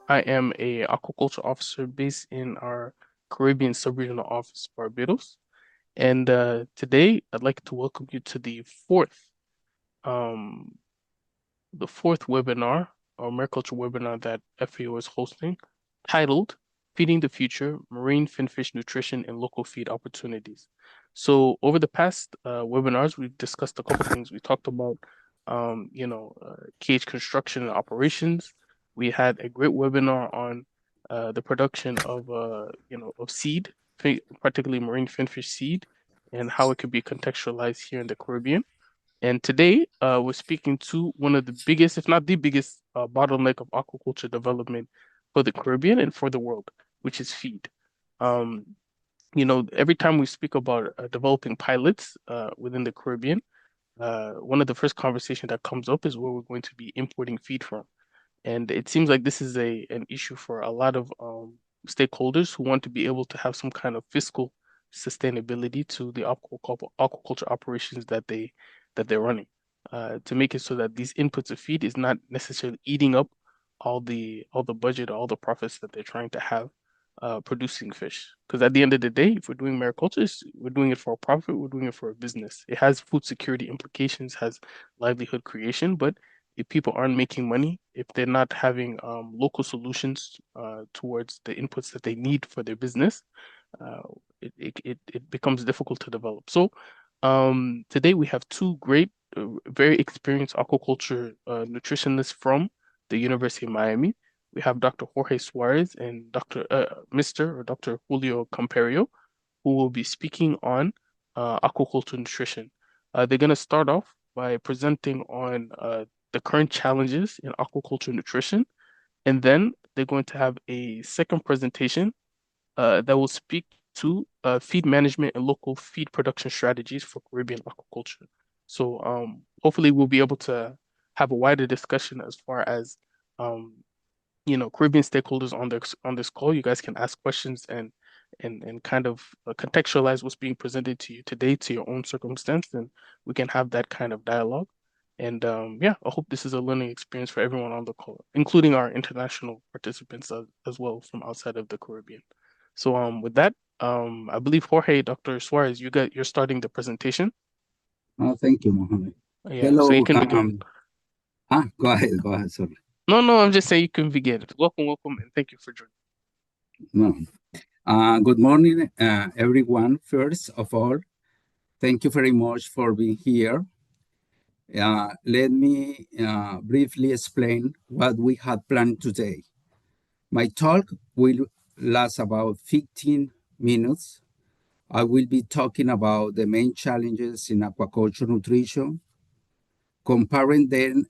I am a aquaculture officer based in our Caribbean sub-regional office, Barbados. And today I'd like to welcome you to um, the fourth webinar or mariculture webinar that FAO is hosting, titled Feeding the Future: Marine Finfish Nutrition and Local Feed Opportunities. So over the past webinars, we've discussed a couple things. We talked about cage construction and operations. We had a great webinar on the production of of seed, particularly marine finfish seed, and how it could be contextualized here in the Caribbean. And today, we're speaking to one of the biggest, if not the biggest, bottleneck of aquaculture development for the Caribbean and for the world, which is feed. Um, every time we speak about developing pilots within the Caribbean, one of the first conversations that comes up is where we're going to be importing feed from. And it seems like this is an issue for a lot of stakeholders who want to be able to have some kind of fiscal sustainability to the aquaculture operations that they're running, to make it so that these inputs of feed is not necessarily eating up all the budget, all the profits that they're trying to have producing fish. Because at the end of the day, if we're doing mariculture, we're doing it for a profit, we're doing it for a business. It has food security implications, has livelihood creation, but if people aren't making money, if they're not having local solutions towards the inputs that they need for their business, uh, it becomes difficult to develop. So today we have two great, very experienced aquaculture nutritionists from the University of Miami. We have Dr. Jorge Suarez and Mr. or Dr. Julio Camperio, who will be speaking on aquaculture nutrition. They're going to start off by presenting on the current challenges in aquaculture nutrition, and then they're going to have a second presentation that will speak to feed management and local feed production strategies for Caribbean aquaculture. So hopefully we'll be able to have a wider discussion as far as um, Caribbean stakeholders on this call. You guys can ask questions and kind of contextualize what's being presented to you today to your own circumstance, and we can have that kind of dialogue. And yeah, I hope this is a learning experience for everyone on the call, including our international participants as well from outside of the Caribbean. So with that, I believe Jorge, Dr. Suarez, you're starting the presentation. Thank you, Mohammed. Yeah, so you Hello. can begin. Go ahead. Sorry. No, I'm just saying you can begin. Welcome, and thank you for joining. No. Good morning, everyone. First of all, thank you very much for being here. Let me briefly explain what we had planned today. My talk will last about 15 minutes. I will be talking about the main challenges in aquaculture nutrition, comparing them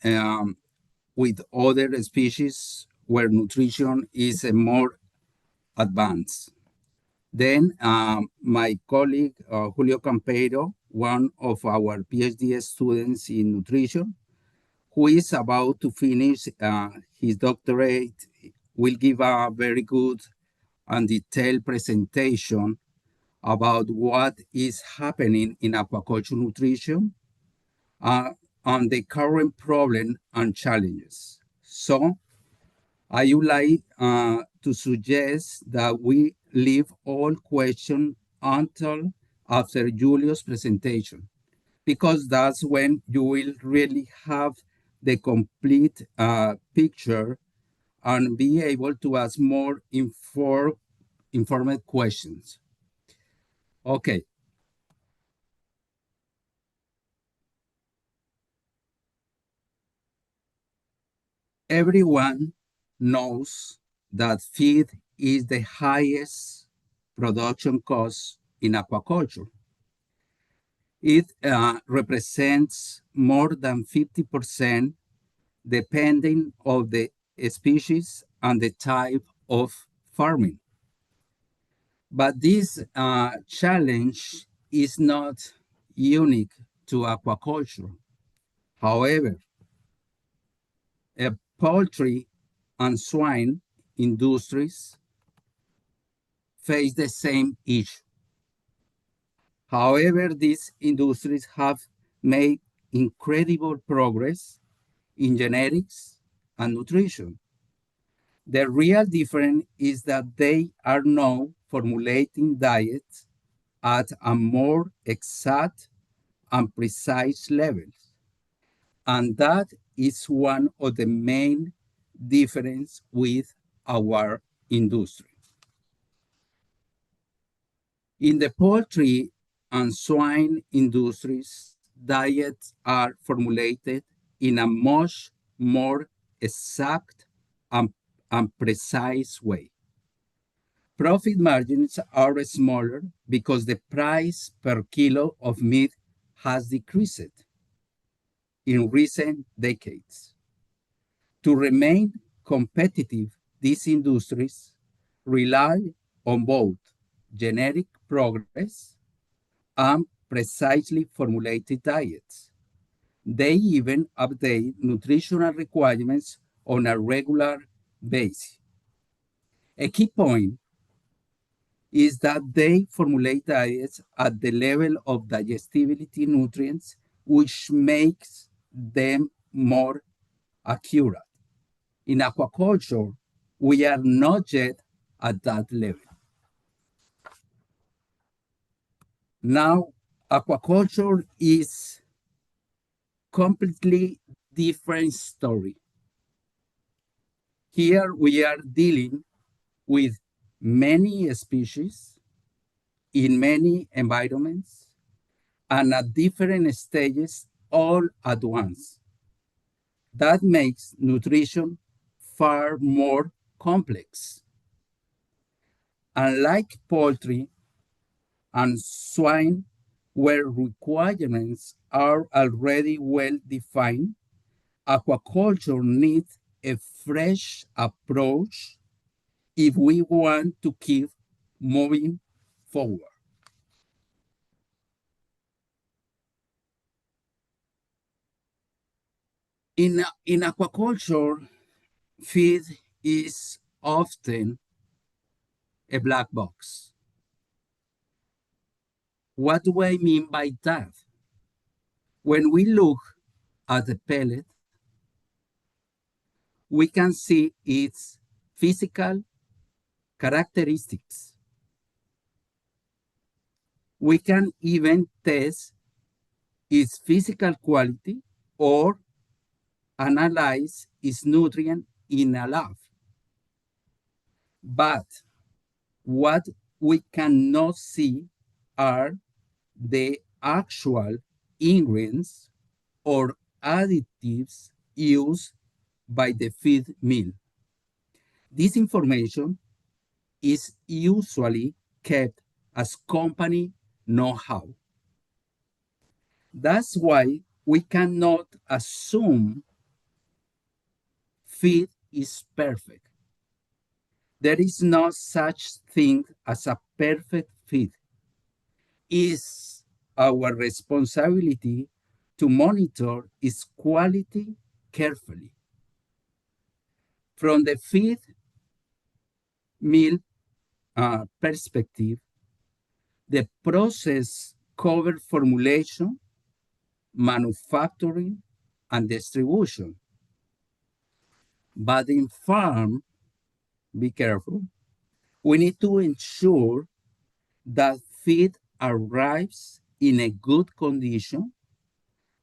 with other species where nutrition is more advanced. Then my colleague Julio Campeiro, one of our PhD students in nutrition, who is about to finish his doctorate, will give a very good and detailed presentation about what is happening in aquaculture nutrition uh, on the current problem and challenges. So I would like to suggest that we leave all questions until after Julio's presentation, because that's when you will really have the complete picture and be able to ask more informed questions. Okay. Everyone knows that feed is the highest production cost in aquaculture. It represents more than 50% depending on the species and the type of farming. But this challenge is not unique to aquaculture. However, poultry and swine industries face the same issue. However, these industries have made incredible progress in genetics and nutrition. The real difference is that they are now formulating diets at a more exact and precise level. And that is one of the main difference with our industry. In the poultry and swine industries, diets are formulated in a much more exact and, and precise way. Profit margins are smaller because the price per kilo of meat has decreased in recent decades. To remain competitive, these industries rely on both genetic progress and precisely formulated diets. They even update nutritional requirements on a regular basis. A key point is that they formulate diets at the level of digestibility nutrients, which makes them more accurate. In aquaculture, we are not yet at that level. Now, aquaculture is completely different story. Here we are dealing with many species in many environments and at different stages all at once. That makes nutrition far more complex. Unlike poultry and swine, where requirements are already well defined, aquaculture needs a fresh approach if we want to keep moving forward. In aquaculture, feed is often a black box. What do I mean by that? When we look at the pellet, we can see its physical characteristics. We can even test its physical quality or analyze its nutrient in a lab. But what we cannot see are the actual ingredients or additives used by the feed mill. This information is usually kept as company know-how. That's why we cannot assume feed is perfect. There is no such thing as a perfect feed. It's our responsibility to monitor its quality carefully. From the feed mill perspective, the process covers formulation, manufacturing, and distribution. But in farm, be careful, we need to ensure that feed arrives in a good condition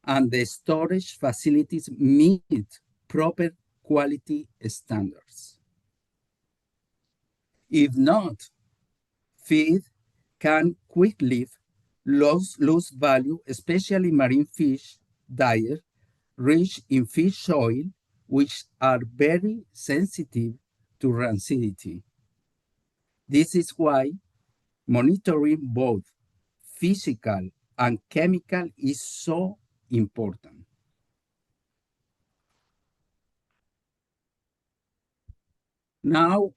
and the storage facilities meet proper quality standards. If not, feed can quickly lose value, especially marine fish diet rich in fish oil, which are very sensitive to rancidity. This is why monitoring both physical and chemical is so important. Now,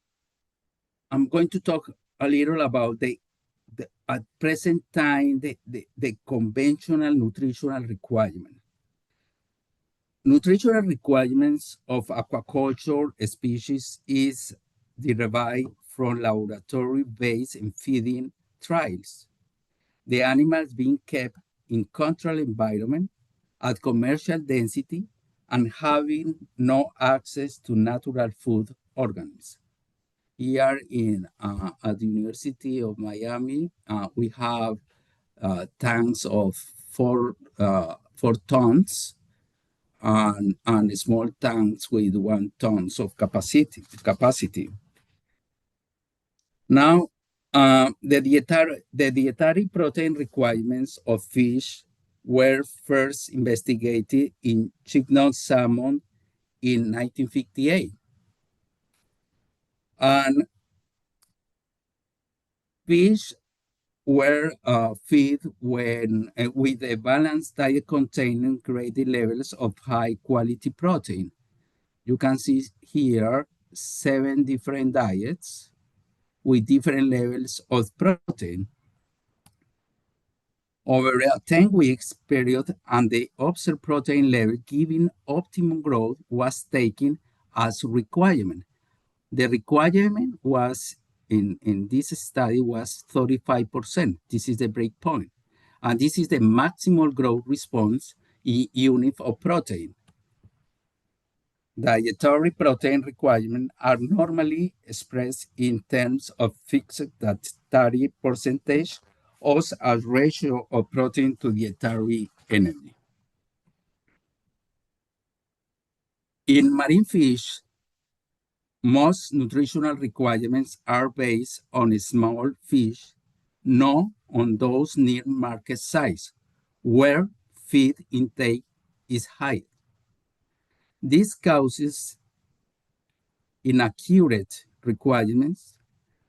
I'm going to talk a little about the at present time, the conventional nutritional requirement. Nutritional requirements of aquaculture species is derived from laboratory-based feeding trials. The animals being kept in controlled environment at commercial density and having no access to natural food organisms. Here at the University of Miami, we have tanks of 4 tons and small tanks with 1 tons of capacity. Now, the dietary protein requirements of fish were first investigated in Chignot salmon in 1958. And fish were fed with a balanced diet containing great levels of high quality protein. You can see here 7 different diets with different levels of protein. Over a 10 weeks period, and the observed protein level giving optimum growth was taken as requirement. The requirement was in this study was 35%. This is the break point. And this is the maximal growth response in unit of protein. Dietary protein requirements are normally expressed in terms of fixed dietary percentage or as ratio of protein to dietary energy. In marine fish, most nutritional requirements are based on small fish, not on those near market size, where feed intake is high. This causes inaccurate requirements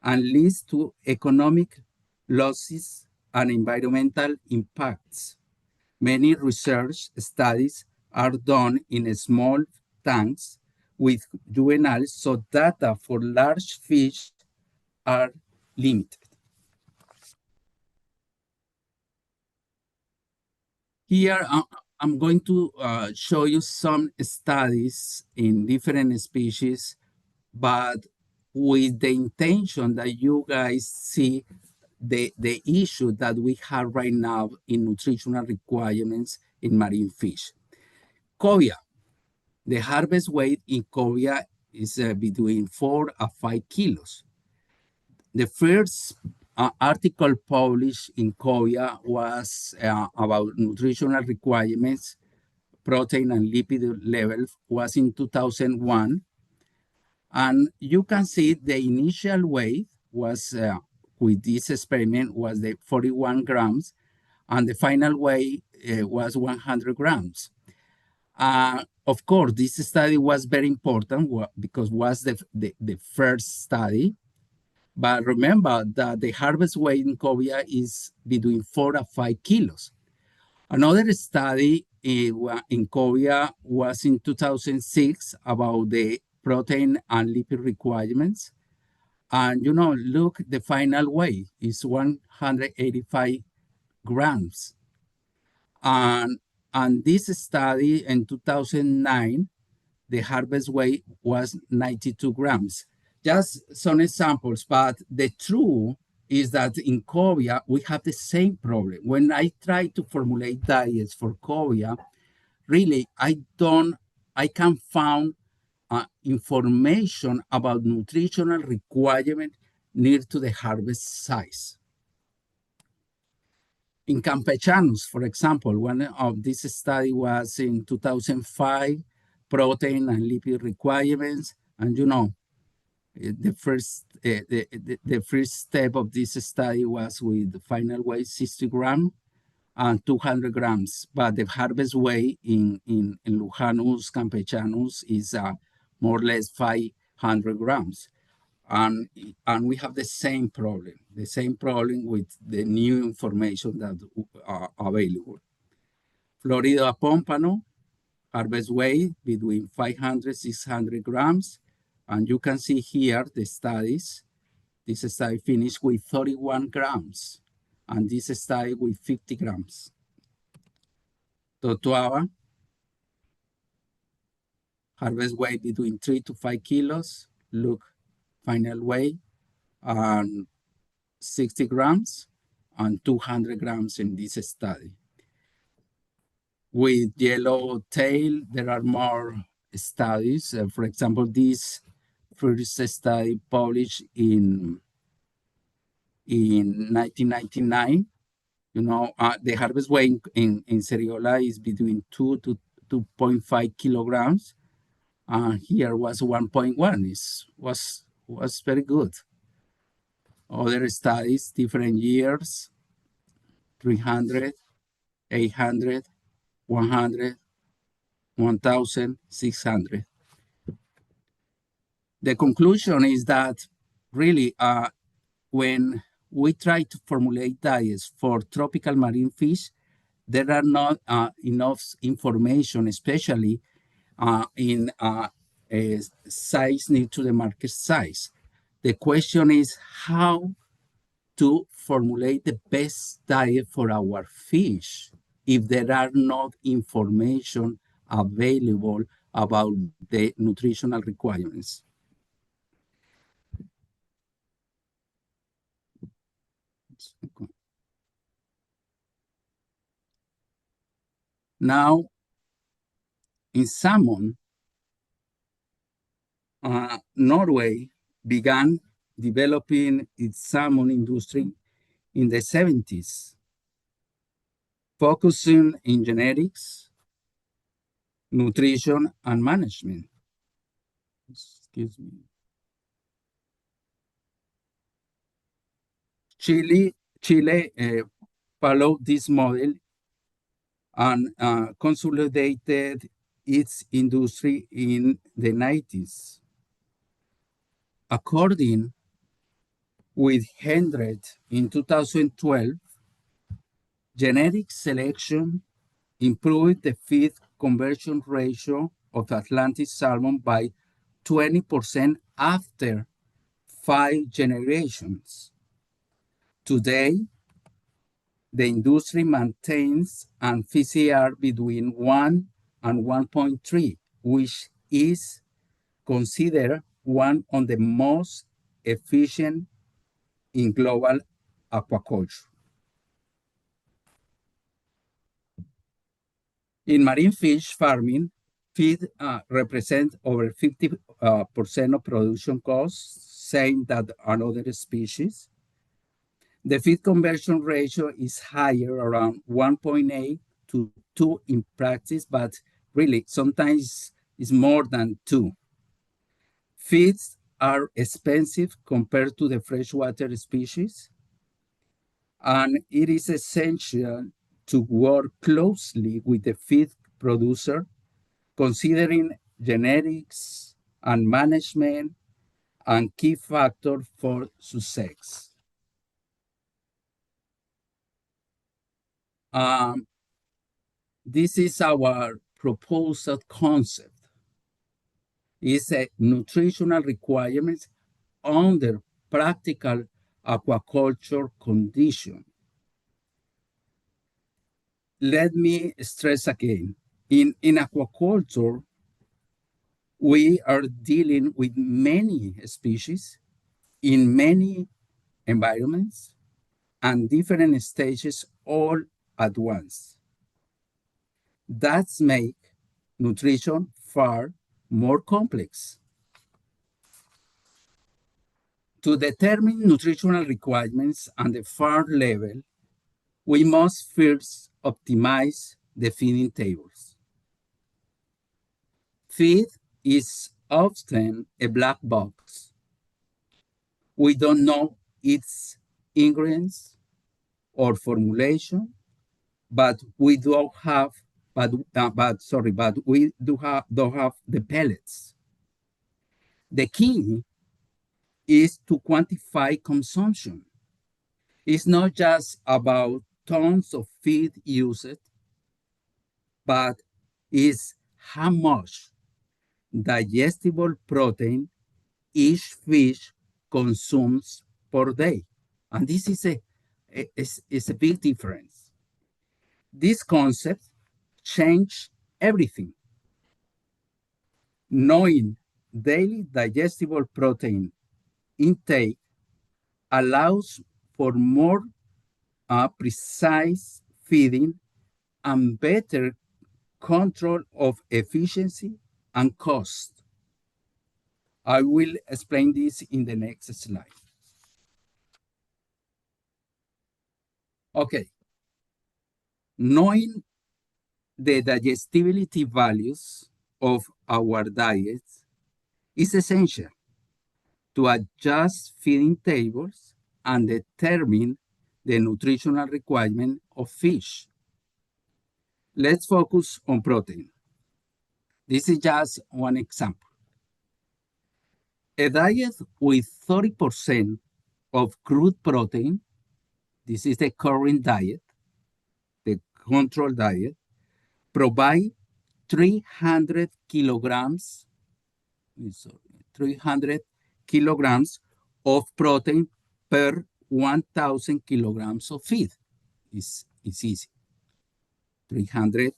and leads to economic losses and environmental impacts. Many research studies are done in small tanks with juveniles, so data for large fish are limited. Here, I'm going to show you some studies in different species, but with the intention that you guys see the issue that we have right now in nutritional requirements in marine fish. Cobia, the harvest weight in cobia is between 4 and 5 kilos. The first article published in cobia was about nutritional requirements, protein and lipid levels was in 2001. And you can see the initial weight was with this experiment was the 41 grams, and the final weight was 100 grams. Of course, this study was very important because it was the first study. But remember that the harvest weight in cobia is between 4 and 5 kilos. Another study in cobia was in 2006 about the protein and lipid requirements. And look, the final weight is 185 grams. And this study in 2009, the harvest weight was 92 grams. Just some examples, but the truth is that in cobia, we have the same problem. When I try to formulate diets for cobia, really, I can find information about nutritional requirement near to the harvest size. In Campechanos, for example, one of this study was in 2005, protein and lipid requirements. And the first step of this study was with the final weight 60 grams and 200 grams. But the harvest weight in Lujanus, Campechanos is more or less 500 grams. And we have the same problem with the new information that are available. Florida pompano, harvest weight between 500, 600 grams. And you can see here the studies. This study finished with 31 grams, and this study with 50 grams. Totoaba, harvest weight between 3 to 5 kilos. Look, final weight, and 60 grams and 200 grams in this study. with yellow tail, there are more studies. For example, this first study published in 1999. The harvest weight in Seriola is between 2 to 2.5 kilograms. Here was 1.1. Was very good. Other studies, different years, 300, 800, 100, 1,600. The conclusion is that really, when we try to formulate diets for tropical marine fish, there are not enough information, especially in a size near to the market size. The question is how to formulate the best diet for our fish if there are not information available about the nutritional requirements. Now, in salmon, Norway began developing its salmon industry in the 70s, focusing in genetics, nutrition, and management. Excuse me. Chile followed this model and consolidated its industry in the 90s. According with Hendred in 2012, genetic selection improved the feed conversion ratio of Atlantic salmon by 20% after 5 generations. Today, the industry maintains an FCR between 1 and 1.3, which is considered one of the most efficient in global aquaculture. In marine fish farming, feed represents over 50% of production costs, same that another species. The feed conversion ratio is higher, around 1.8 to 2 in practice, but really sometimes it's more than 2. Feeds are expensive compared to the freshwater species, and it is essential to work closely with the feed producer, considering genetics and management and key factor for success. This is our proposed concept. It's a nutritional requirements under practical aquaculture condition. Let me stress again, in aquaculture, we are dealing with many species in many environments and different stages all at once. That's make nutrition far more complex. To determine nutritional requirements at the farm level, we must first optimize the feeding tables. Feed is often a black box. We don't know its ingredients or formulation, but we do have, but we don't have the pellets. The key is to quantify consumption. It's not just about tons of feed used, but is how much digestible protein each fish consumes per day. And this is a big difference. This concept changed everything. Knowing daily digestible protein intake allows for more precise feeding and better control of efficiency and cost. I will explain this in the next slide. Okay, knowing the digestibility values of our diets is essential to adjust feeding tables and determine the nutritional requirement of fish. Let's focus on protein. This is just one example. A diet with 30% of crude protein, this is the current diet, the control diet, provide 300 kilograms, 300 kilograms of protein per 1,000 kilograms of feed. It's easy. 300,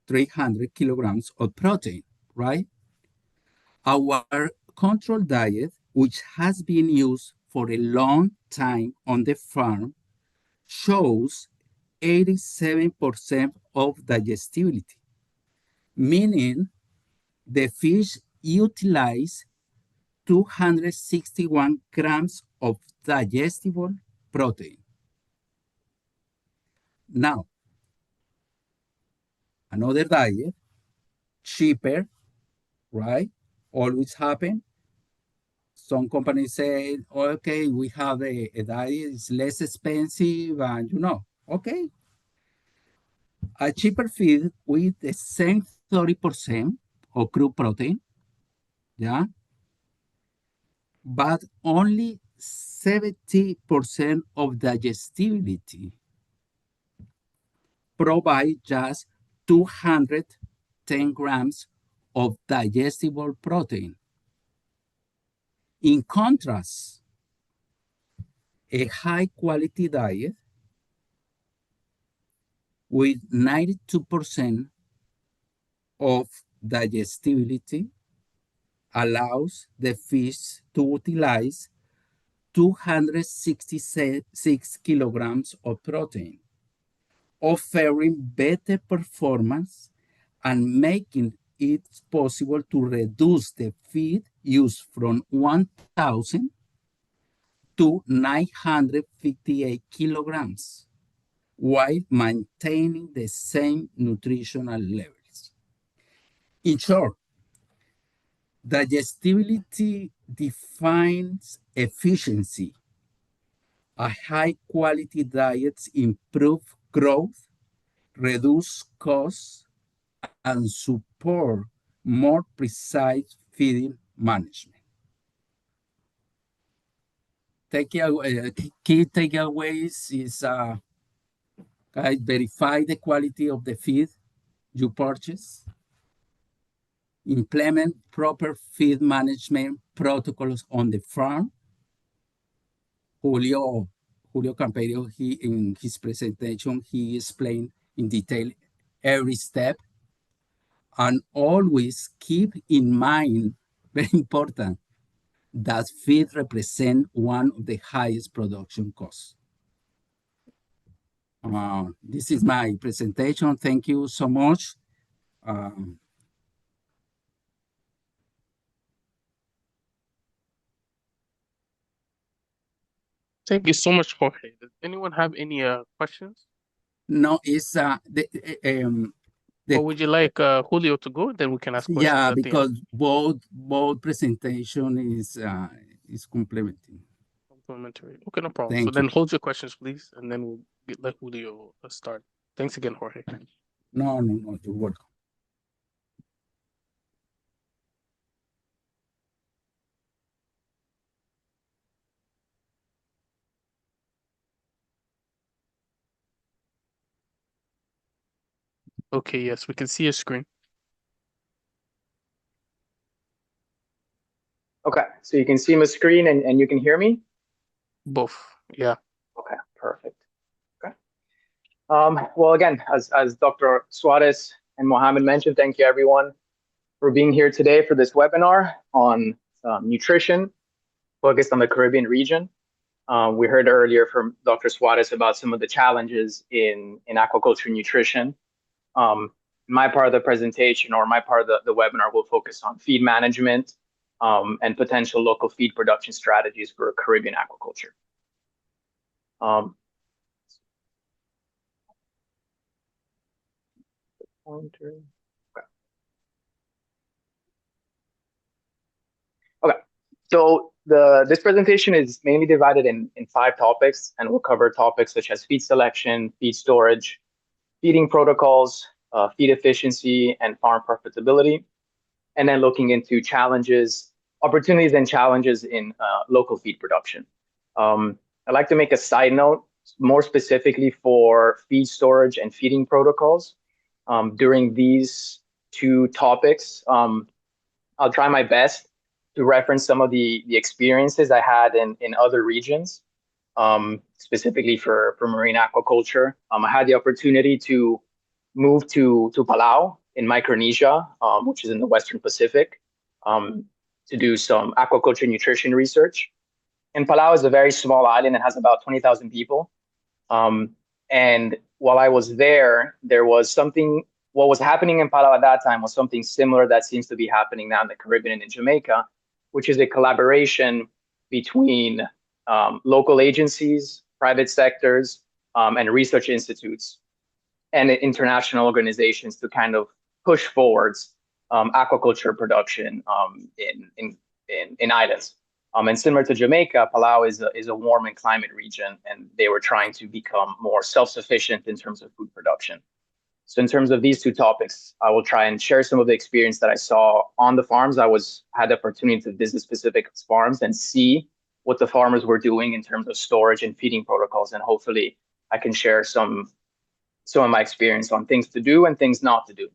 300 kilograms of protein, right? Our control diet, which has been used for a long time on the farm, shows 87% of digestibility, meaning the fish utilize 261 grams of digestible protein. Now, another diet, cheaper, right? Always happen. Some companies say, okay, we have a diet, it's less expensive, and okay, a cheaper feed with the same 30% of crude protein, yeah, but only 70% of digestibility provide just 210 grams of digestible protein. In contrast, a high quality diet with 92% of digestibility allows the fish to utilize 266 kilograms of protein, offering better performance and making it possible to reduce the feed use from 1,000 to 958 kilograms while maintaining the same nutritional levels. In short, digestibility defines efficiency. A high quality diet improves growth, reduce costs, and support more precise feeding management. Key takeaways is verify the quality of the feed you purchase, implement proper feed management protocols on the farm. Julio Camperio, in his presentation, he explained in detail every step, and always keep in mind, very important, that feed represent one of the highest production costs. This is my presentation. Thank you so much. Thank you so much, Jorge. Does anyone have any questions? No, it's Or would you like Julio to go? Then we can ask questions yeah, at the end. because both presentation is complementing. Complimentary. Okay, no problem. So Thank you. then hold your questions, please, and then we'll let Julio start. Thanks again, Jorge. No, you're welcome. Okay, yes, we can see your screen. Okay, so you can see my screen and you can hear me? Both. Yeah. Okay, perfect. Okay. Well, again, as Dr. Suarez and Mohammed mentioned, thank you everyone for being here today for this webinar on nutrition focused on the Caribbean region. We heard earlier from Dr. Suarez about some of the challenges in aquaculture nutrition. my part of the presentation or my part of the webinar will focus on feed management and potential local feed production strategies for Caribbean aquaculture. Um, pointer. Okay, so this presentation is mainly divided in 5 topics, and we'll cover topics such as feed selection, feed storage, feeding protocols, feed efficiency, and farm profitability, and then looking into challenges, opportunities and challenges in local feed production. I'd like to make a side note, more specifically for feed storage and feeding protocols. During these 2 topics, I'll try my best to reference some of the experiences I had in other regions, specifically for marine aquaculture. I had the opportunity to move to Palau in Micronesia, which is in the Western Pacific, to do some aquaculture nutrition research. And Palau is a very small island and has about 20,000 people. And while I was there, there was something, what was happening in Palau at that time was something similar that seems to be happening now in the Caribbean and in Jamaica, which is a collaboration between local agencies, private sectors, and research institutes and international organizations to kind of push forwards aquaculture production in islands. And similar to Jamaica, Palau is a warm and climate region, and they were trying to become more self-sufficient in terms of food production. So in terms of these 2 topics, I will try and share some of the experience that I saw on the farms. Had the opportunity to visit specific farms and see what the farmers were doing in terms of storage and feeding protocols, and hopefully I can share some of my experience on things to do and things not to do.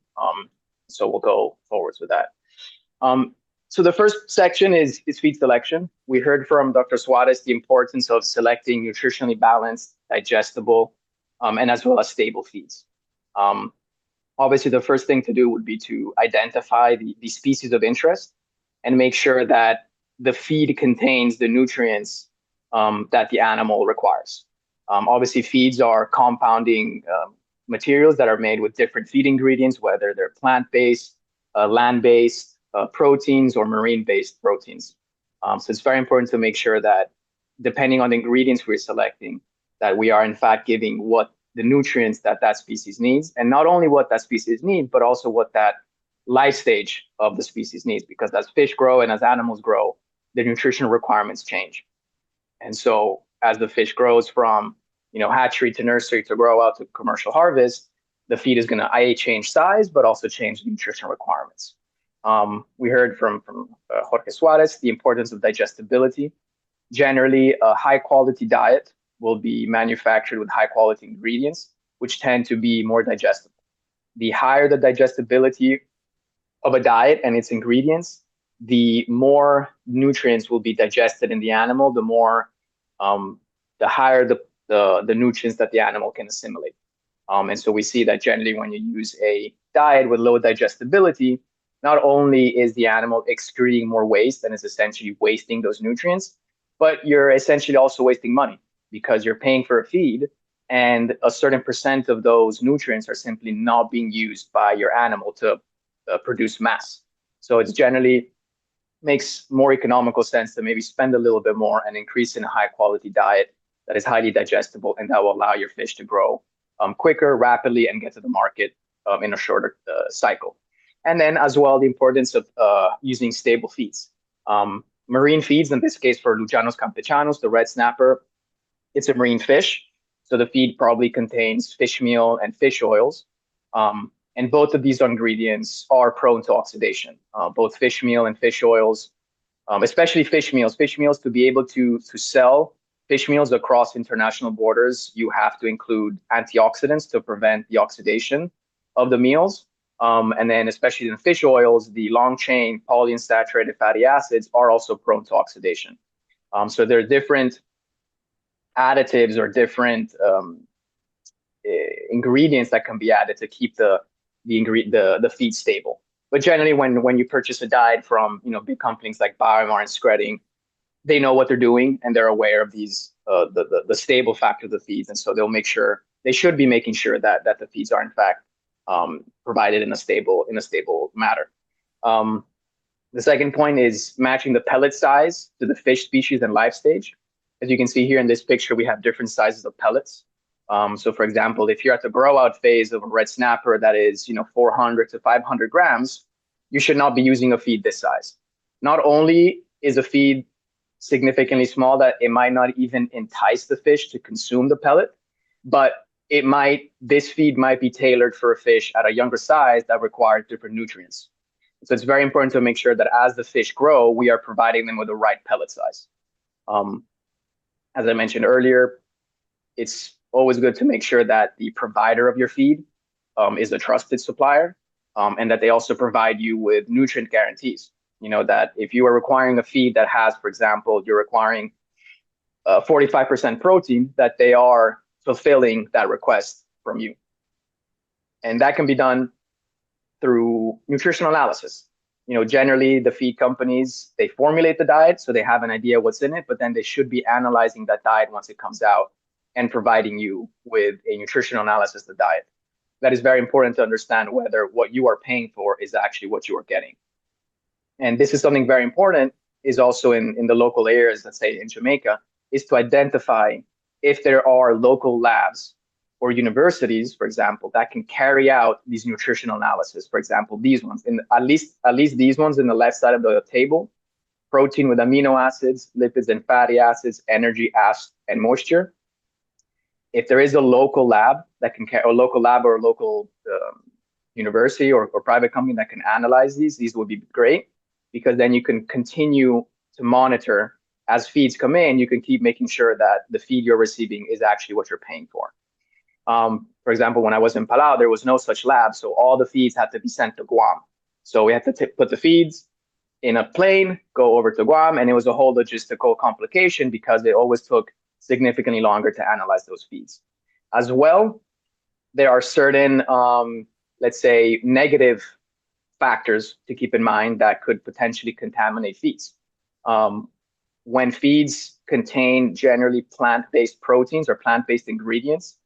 So we'll go forwards with that. So the first section is feed selection. We heard from Dr. Suarez the importance of selecting nutritionally balanced, digestible, and as well as stable feeds. Obviously, the first thing to do would be to identify the species of interest and make sure that the feed contains the nutrients that the animal requires. Obviously, feeds are compounding materials that are made with different feed ingredients, whether they're plant-based, land-based, proteins, or marine-based proteins. So it's very important to make sure that depending on the ingredients we're selecting, that we are in fact giving what the nutrients that species needs, and not only what that species needs, but also what that life stage of the species needs, because as fish grow and as animals grow, the nutritional requirements change. And so as the fish grows from hatchery to nursery to grow out to commercial harvest, the feed is going to change size, but also change the nutritional requirements. We heard from Jorge Suarez the importance of digestibility. Generally, a high quality diet will be manufactured with high quality ingredients, which tend to be more digestible. The higher the digestibility of a diet and its ingredients, the more nutrients will be digested in the animal, the more, the higher the nutrients that the animal can assimilate. And so we see that generally when you use a diet with low digestibility, not only is the animal excreting more waste and is essentially wasting those nutrients, but you're essentially also wasting money because you're paying for a feed and a certain percent of those nutrients are simply not being used by your animal to produce mass. So it's generally makes more economical sense to maybe spend a little bit more and increase in a high quality diet that is highly digestible and that will allow your fish to grow quicker, rapidly, and get to the market in a shorter cycle. And then as well, the importance of using stable feeds. Marine feeds, in this case for Lujanus campechanos, the red snapper, it's a marine fish. So the feed probably contains fish meal and fish oils. And both of these ingredients are prone to oxidation. Both fish meal and fish oils, especially fish meals. Fish meals, to be able to sell fish meals across international borders, you have to include antioxidants to prevent the oxidation of the meals. And then especially in fish oils, the long chain polyunsaturated fatty acids are also prone to oxidation. So there are different additives or different ingredients that can be added to keep the feed stable. But generally, when you purchase a diet from big companies like Biomar and Skretting, they know what they're doing and they're aware of these the stable factor of the feeds, and so they should be making sure that the feeds are in fact provided in a stable manner. The second point is matching the pellet size to the fish species and life stage. As you can see here in this picture, we have different sizes of pellets. So for example, if you're at the grow out phase of a red snapper that is 400 to 500 grams, you should not be using a feed this size. Not only is a feed significantly small that it might not even entice the fish to consume the pellet, but this feed might be tailored for a fish at a younger size that requires different nutrients. So it's very important to make sure that as the fish grow, we are providing them with the right pellet size. As I mentioned earlier, it's always good to make sure that the provider of your feed is a trusted supplier, and that they also provide you with nutrient guarantees. That if you are requiring a feed that has, for example, you're requiring 45% protein, that they are fulfilling that request from you. And that can be done through nutritional analysis. Generally the feed companies, they formulate the diet, so they have an idea what's in it, but then they should be analyzing that diet once it comes out and providing you with a nutritional analysis of the diet. That is very important to understand whether what you are paying for is actually what you are getting. And this is something very important, is also in the local areas, let's say in Jamaica, is to identify if there are local labs or universities, for example, that can carry out these nutritional analysis. For example, these ones, at least these ones in the left side of the table: protein with amino acids, lipids and fatty acids, energy, acid, and moisture. If there is a local lab that can, or local lab or local university or private company that can analyze these would be great, because then you can continue to monitor as feeds come in. You can keep making sure that the feed you're receiving is actually what you're paying for. For example, when I was in Palau, there was no such lab, so all the feeds had to be sent to Guam. So we had to put the feeds in a plane, go over to Guam, and it was a whole logistical complication because it always took significantly longer to analyze those feeds. As well, there are certain, let's say, negative factors to keep in mind that could potentially contaminate feeds. When feeds contain generally plant-based proteins or plant-based ingredients,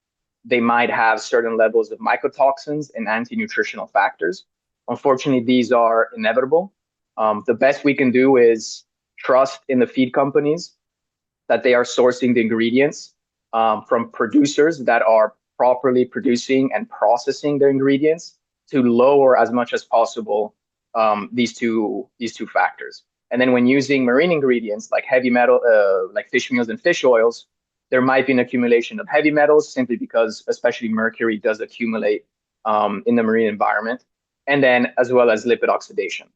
they might have certain levels of mycotoxins and anti-nutritional factors. Unfortunately, these are inevitable. The best we can do is trust in the feed companies that they are sourcing the ingredients from producers that are properly producing and processing their ingredients to lower as much as possible these two factors. And then when using marine ingredients like heavy metal, like fish meals and fish oils, there might be an accumulation of heavy metals simply because especially mercury does accumulate in the marine environment, and then as well as lipid oxidation.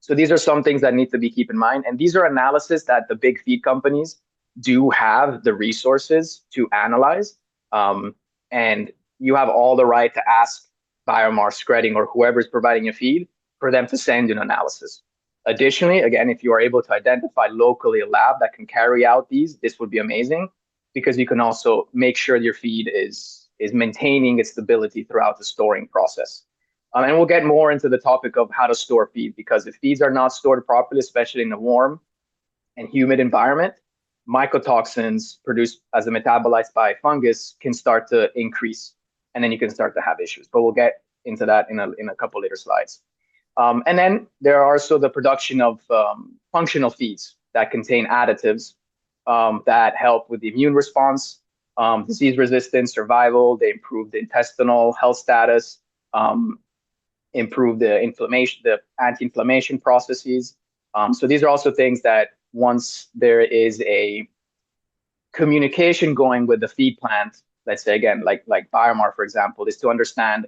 So these are some things that need to be kept in mind. And these are analysis that the big feed companies do have the resources to analyze. And you have all the right to ask Biomar, Skredding, or whoever is providing a feed for them to send an analysis. Additionally, again, if you are able to identify locally a lab that can carry out this would be amazing, because you can also make sure your feed is maintaining its stability throughout the storing process. And we'll get more into the topic of how to store feed, because if feeds are not stored properly, especially in a warm and humid environment, mycotoxins produced as a metabolized by fungus can start to increase, and then you can start to have issues. But we'll get into that in a couple later slides. And then there are also the production of functional feeds that contain additives that help with the immune response, disease resistance, survival. They improve the intestinal health status, improve the inflammation, the anti-inflammation processes. So these are also things that once there is a communication going with the feed plant, let's say again, like Biomar, for example, is to understand,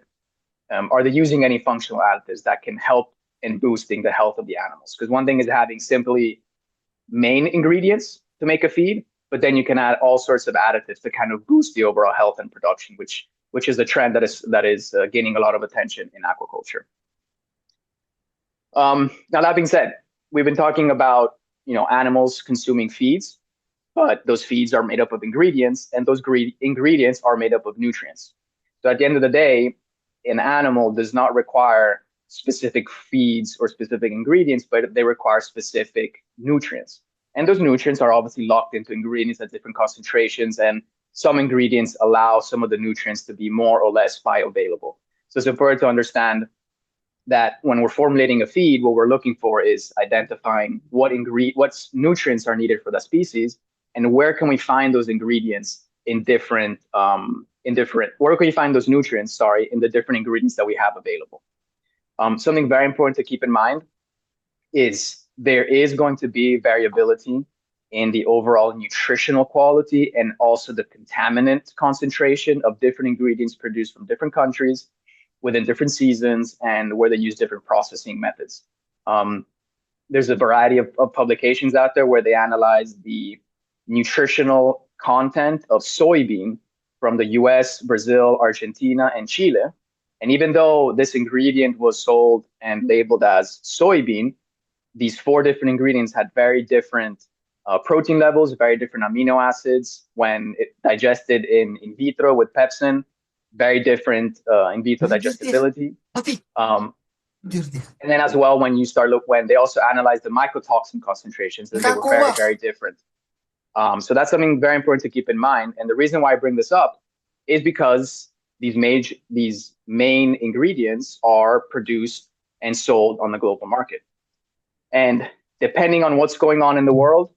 are they using any functional additives that can help in boosting the health of the animals? Because one thing is having simply main ingredients to make a feed, but then you can add all sorts of additives to kind of boost the overall health and production, which is a trend that is gaining a lot of attention in aquaculture. Now, that being said, we've been talking about animals consuming feeds, but those feeds are made up of ingredients, and those ingredients are made up of nutrients. So at the end of the day, an animal does not require specific feeds or specific ingredients, but they require specific nutrients. And those nutrients are obviously locked into ingredients at different concentrations, and some ingredients allow some of the nutrients to be more or less bioavailable. So it's important to understand that when we're formulating a feed, what we're looking for is identifying what nutrients are needed for the species, and where can we find those ingredients where can we find those nutrients, sorry, in the different ingredients that we have available. Something very important to keep in mind is there is going to be variability in the overall nutritional quality and also the contaminant concentration of different ingredients produced from different countries within different seasons and where they use different processing methods. There's a variety of publications out there where they analyze the nutritional content of soybean from the US, Brazil, Argentina, and Chile. And even though this ingredient was sold and labeled as soybean, these 4 different ingredients had very different protein levels, very different amino acids when it digested in vitro with pepsin, very different in vitro digestibility. And then as well, when they also analyzed the mycotoxin concentrations, and they were very, very different. So that's something very important to keep in mind. And the reason why I bring this up is because these main ingredients are produced and sold on the global market. And depending on what's going on in the world,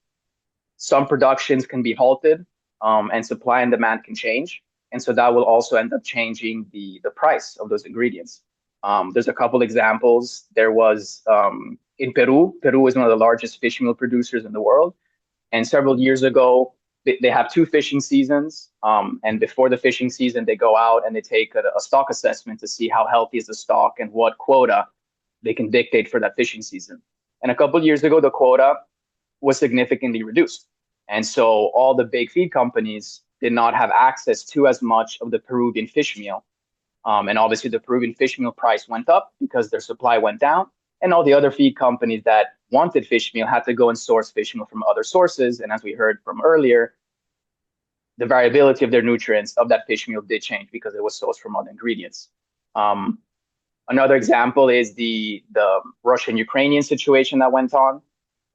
some productions can be halted, and supply and demand can change. And so that will also end up changing the price of those ingredients. There's a couple examples. There was in Peru. Peru is one of the largest fish meal producers in the world. And several years ago, they have 2 fishing seasons. And before the fishing season, they go out and they take a stock assessment to see how healthy is the stock and what quota they can dictate for that fishing season. And a couple of years ago, the quota was significantly reduced. And so all the big feed companies did not have access to as much of the Peruvian fish meal. And obviously the Peruvian fish meal price went up because their supply went down. And all the other feed companies that wanted fish meal had to go and source fish meal from other sources. And as we heard from earlier, the variability of their nutrients of that fish meal did change because it was sourced from other ingredients. Another example is the Russian-Ukrainian situation that went on.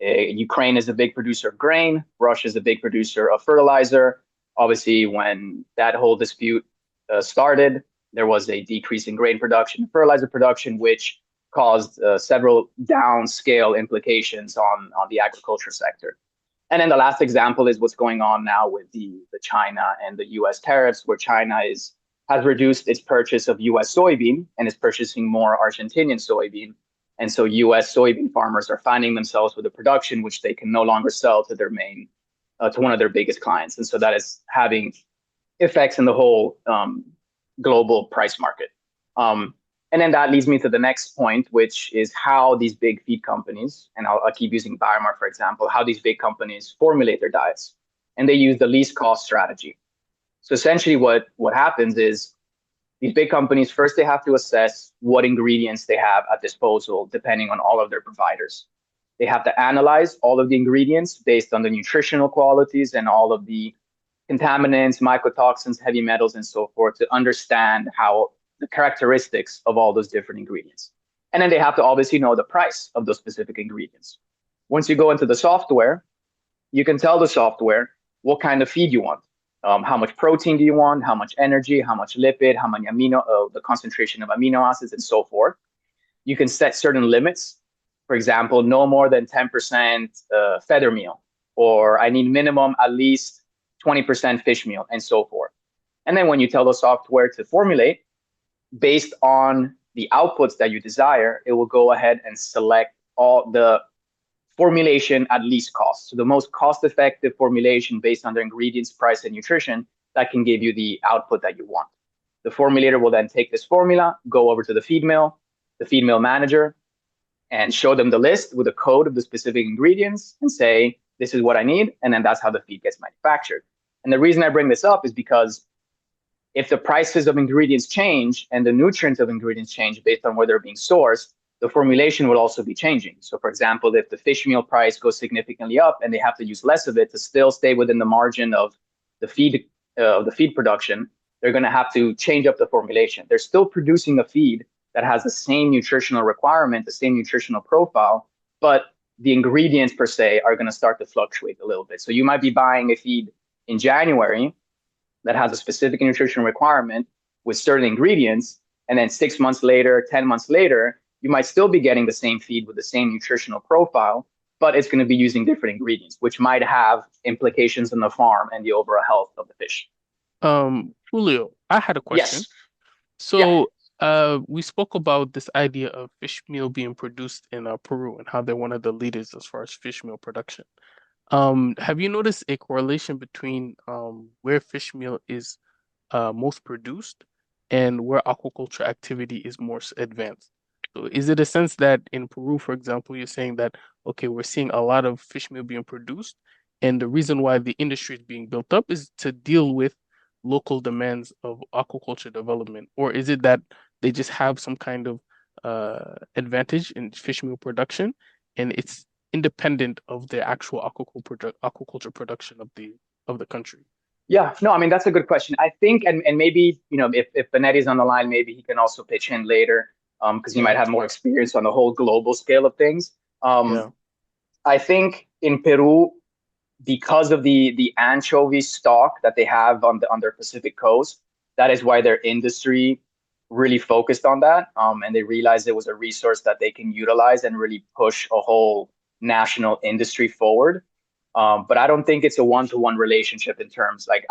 Ukraine is a big producer of grain. Russia is a big producer of fertilizer. Obviously, when that whole dispute started, there was a decrease in grain production and fertilizer production, which caused several downscale implications on the agriculture sector. And then the last example is what's going on now with the China and the US tariffs, where China has reduced its purchase of US soybean and is purchasing more Argentinian soybean. And so US soybean farmers are finding themselves with a production which they can no longer sell to to one of their biggest clients. And so that is having effects in the whole global price market. And then that leads me to the next point, which is how these big feed companies, and I'll keep using Biomar, for example, how these big companies formulate their diets. And they use the least cost strategy. So essentially what happens is these big companies, first they have to assess what ingredients they have at disposal, depending on all of their providers. They have to analyze all of the ingredients based on the nutritional qualities and all of the contaminants, mycotoxins, heavy metals, and so forth to understand how the characteristics of all those different ingredients. And then they have to obviously know the price of those specific ingredients. Once you go into the software, you can tell the software what kind of feed you want. How much protein do you want? How much energy? How much lipid? How many the concentration of amino acids, and so forth. You can set certain limits. For example, no more than 10% feather meal, or I need minimum at least 20% fish meal, and so forth. And then when you tell the software to formulate, based on the outputs that you desire, it will go ahead and select all the formulation at least cost. So the most cost-effective formulation based on the ingredients, price, and nutrition that can give you the output that you want. The formulator will then take this formula, go over to the feed mill manager, and show them the list with a code of the specific ingredients and say, this is what I need. And then that's how the feed gets manufactured. And the reason I bring this up is because if the prices of ingredients change and the nutrients of ingredients change based on where they're being sourced, the formulation will also be changing. So for example, if the fish meal price goes significantly up and they have to use less of it to still stay within the margin of the feed production, they're going to have to change up the formulation. They're still producing a feed that has the same nutritional requirement, the same nutritional profile, but the ingredients per se are going to start to fluctuate a little bit. So you might be buying a feed in January that has a specific nutritional requirement with certain ingredients, And then 6 months later, 10 months later, you might still be getting the same feed with the same nutritional profile, but it's going to be using different ingredients, which might have implications on the farm and the overall health of the fish. Julio, I had a question. Yes. Yeah. So, we spoke about this idea of fish meal being produced in Peru and how they're one of the leaders as far as fish meal production. Have you noticed a correlation between where fish meal is most produced and where aquaculture activity is more advanced? So is it a sense that in Peru, for example, you're saying that, okay, we're seeing a lot of fish meal being produced, and the reason why the industry is being built up is to deal with local demands of aquaculture development? Or is it that they just have some kind of advantage in fish meal production and it's independent of the actual aquaculture production of the country? Yeah, no, I mean that's a good question. I think, and maybe if Benetti's on the line, maybe he can also pitch in later, because he might Right. have more experience on the whole global scale of things. Yeah. I think in Peru, because of the anchovy stock that they have on their Pacific coast, that is why their industry really focused on that, and they realized it was a resource that they can utilize and really push a whole national industry forward. But I don't think it's a one-to-one relationship in terms like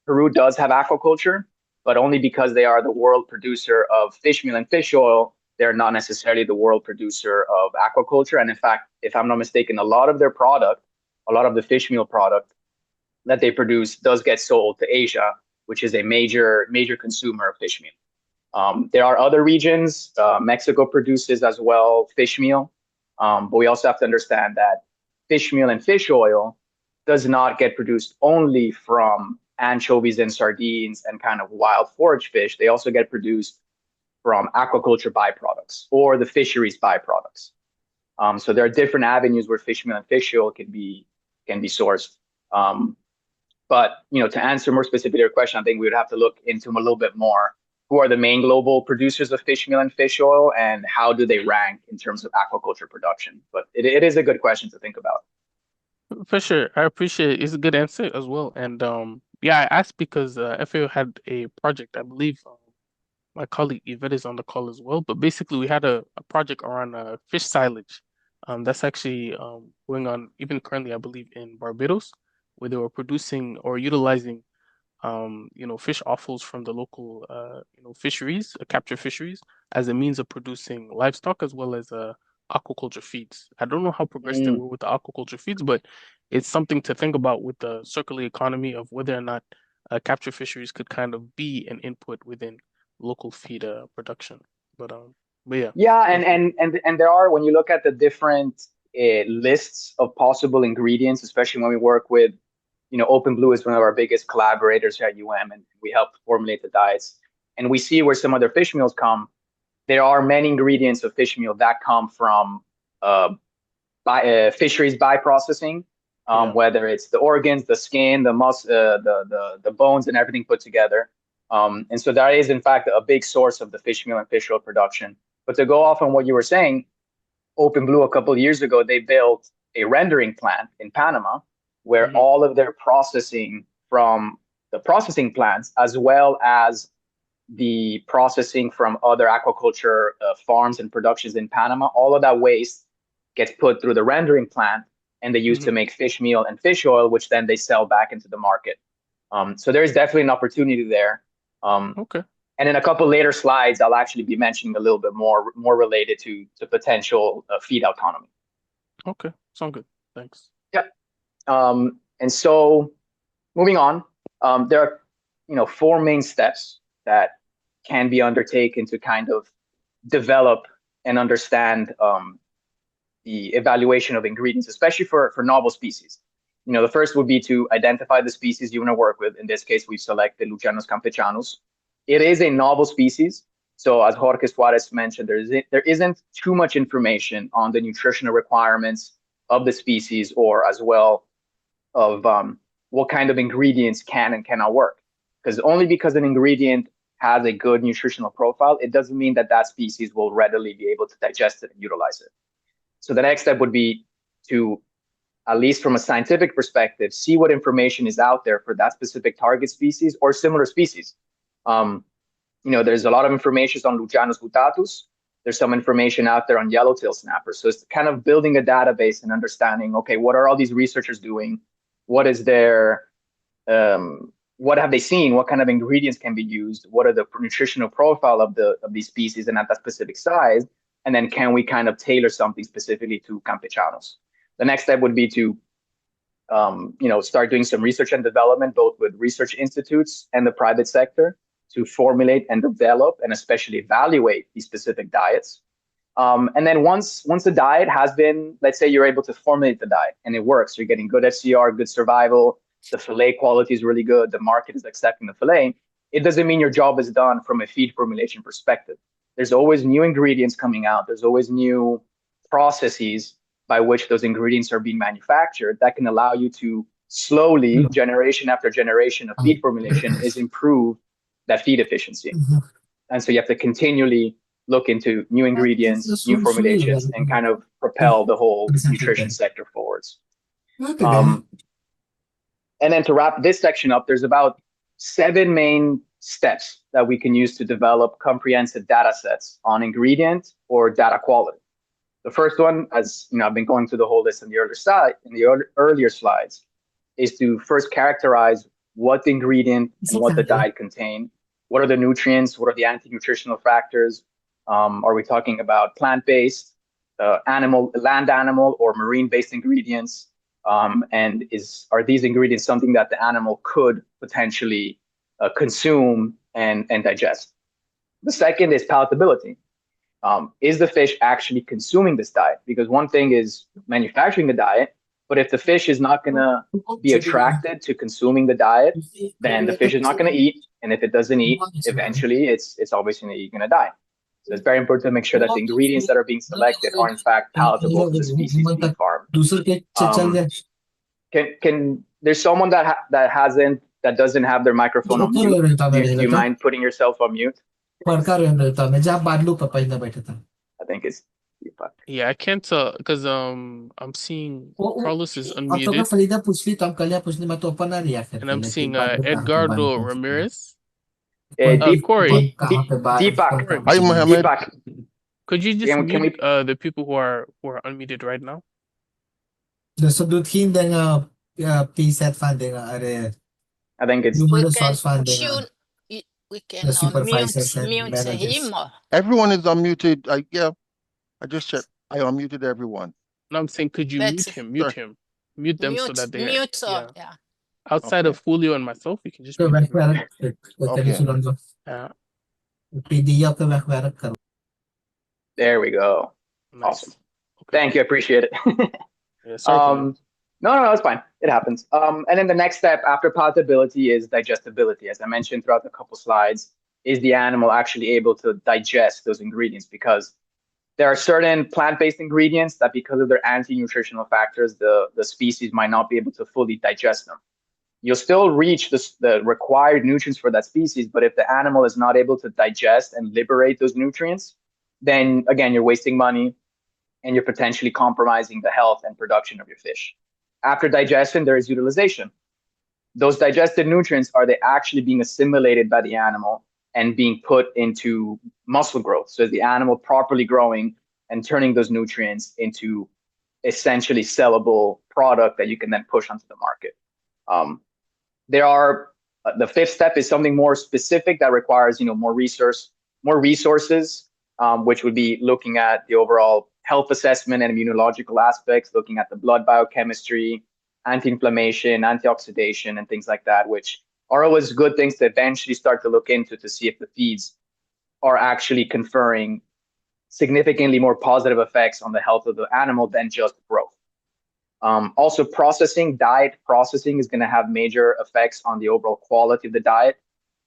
Peru does have aquaculture, but only because they are the world producer of fish meal and fish oil. They're not necessarily the world producer of aquaculture. And in fact, if I'm not mistaken, a lot of their product, a lot of the fish meal product that they produce does get sold to Asia, which is a major consumer of fish meal. There are other regions. Mexico produces as well fish meal, but we also have to understand that fish meal and fish oil does not get produced only from anchovies and sardines and kind of wild forage fish. They also get produced from aquaculture byproducts or the fisheries byproducts. So there are different avenues where fish meal and fish oil can be sourced. Um, but to answer more specifically your question, I think we would have to look into them a little bit more. Who are the main global producers of fish meal and fish oil, and how do they rank in terms of aquaculture production? But it is a good question to think about. For sure. I appreciate it. It's a good answer as well. And yeah, I asked because FAO had a project, I believe my colleague Yvette is on the call as well. But basically we had a project around fish silage. That's actually going on even currently, I believe, in Barbados, where they were producing or utilizing fish offals from the local, fisheries, capture fisheries, as a means of producing livestock as well as aquaculture feeds. I don't know how progressed they Mm. were with the aquaculture feeds, but it's something to think about with the circular economy of whether or not capture fisheries could kind of be an input within local feed production. But yeah, Yeah, and thank you. and and and there are, when you look at the different lists of possible ingredients, especially when we work with, Open Blue is one of our biggest collaborators here at UM, and we help formulate the diets. And we see where some of their fish meals come. There are many ingredients of fish meal that come from uh, fisheries by processing, Yeah. whether it's the organs, the skin, the bones, and everything put together. And so that is, in fact, a big source of the fish meal and fish oil production. But to go off on what you were saying, Open Blue a couple of years ago, they built a rendering plant in Panama where Hmm. all of their processing from the processing plants, as well as the processing from other aquaculture farms and productions in Panama, all of that waste gets put through the rendering plant and they use to Hmm. make fish meal and fish oil, which then they sell back into the market. So there's definitely an opportunity there. Um, Okay. and in a couple later slides, I'll actually be mentioning a little bit more related to potential feed autonomy. Okay. Sound good. Thanks. Yeah. And so moving on, there are four main steps that can be undertaken to kind of develop and understand the evaluation of ingredients, especially for novel species. The first would be to identify the species you want to work with. In this case, we selected Lucianus campechanus. It is a novel species. So as Jorge Suarez mentioned, there isn't too much information on the nutritional requirements of the species, or as well of what kind of ingredients can and cannot work. Because only because an ingredient has a good nutritional profile, it doesn't mean that that species will readily be able to digest it and utilize it. So the next step would be to, at least from a scientific perspective, see what information is out there for that specific target species or similar species. Um, there's a lot of information on Lucianus guttatus. There's some information out there on yellowtail snappers. So it's kind of building a database and understanding, okay, what are all these researchers doing? What is their, what have they seen? What kind of ingredients can be used? What are the nutritional profile of these species and at that specific size? And then can we kind of tailor something specifically to campechanos? The next step would be to start doing some research and development, both with research institutes and the private sector, to formulate and develop and especially evaluate these specific diets. And then once the diet has been, let's say you're able to formulate the diet and it works, you're getting good SCR, good survival, the fillet quality is really good, the market is accepting the fillet, it doesn't mean your job is done from a feed formulation perspective. There's always new ingredients coming out. There's always new processes by which those ingredients are being manufactured that can allow you to slowly, generation after generation of feed formulation, is improve that feed efficiency. And so you have to continually look into new ingredients, new formulations, and kind of propel the whole nutrition sector forwards. And then to wrap this section up, there's about 7 main steps that we can use to develop comprehensive data sets on ingredient or data quality. The first one, as I've been going through the whole list in the earlier slides, is to first characterize what the ingredient and what the diet contain. What are the nutrients? What are the anti-nutritional factors? Are we talking about plant-based, land animal, or marine-based ingredients? And are these ingredients something that the animal could potentially consume and digest? The second is palatability. Is the fish actually consuming this diet? Because one thing is manufacturing the diet, but if the fish is not going to be attracted to consuming the diet, then the fish is not going to eat. And if it doesn't eat, eventually it's obviously going to die. So it's very important to make sure that the ingredients that are being selected are in fact palatable to the species being farmed. There's someone that doesn't have their microphone on mute. Do you mind putting yourself on mute? I think it's Yeah, I can't tell because I'm seeing Carlos is unmuted, and I'm seeing Edgardo Ramirez. Corey. Deepak. Hi, Mohammed. Could you just mute the people who are unmuted right now? I think it's we can mute him. Everyone is unmuted. I just checked. I unmuted everyone. No, I'm saying, could you mute him? Mute Sure. him. Mute them so that they Yeah. Outside of Julio and myself, you can just mute them. Okay. There we go. Nice. Awesome. Okay. Thank you. I appreciate it. Yeah, sorry No, it's fine. It happens. And then the next step after palatability is digestibility. As I mentioned throughout the couple slides, is the animal actually able to digest those ingredients? Because there are certain plant-based ingredients that because of their anti-nutritional factors, the species might not be able to fully digest them. You'll still reach the required nutrients for that species, but if the animal is not able to digest and liberate those nutrients, then again, you're wasting money and you're potentially compromising the health and production of your fish. After digestion, there is utilization. Those digested nutrients, are they actually being assimilated by the animal and being put into muscle growth? So is the animal properly growing and turning those nutrients into essentially sellable product that you can then push onto the market? The fifth step is something more specific that requires more resources, which would be looking at the overall health assessment and immunological aspects, looking at the blood biochemistry, anti-inflammation, antioxidation, and things like that, which are always good things to eventually start to look into to see if the feeds are actually conferring significantly more positive effects on the health of the animal than just growth. Also, diet processing is going to have major effects on the overall quality of the diet,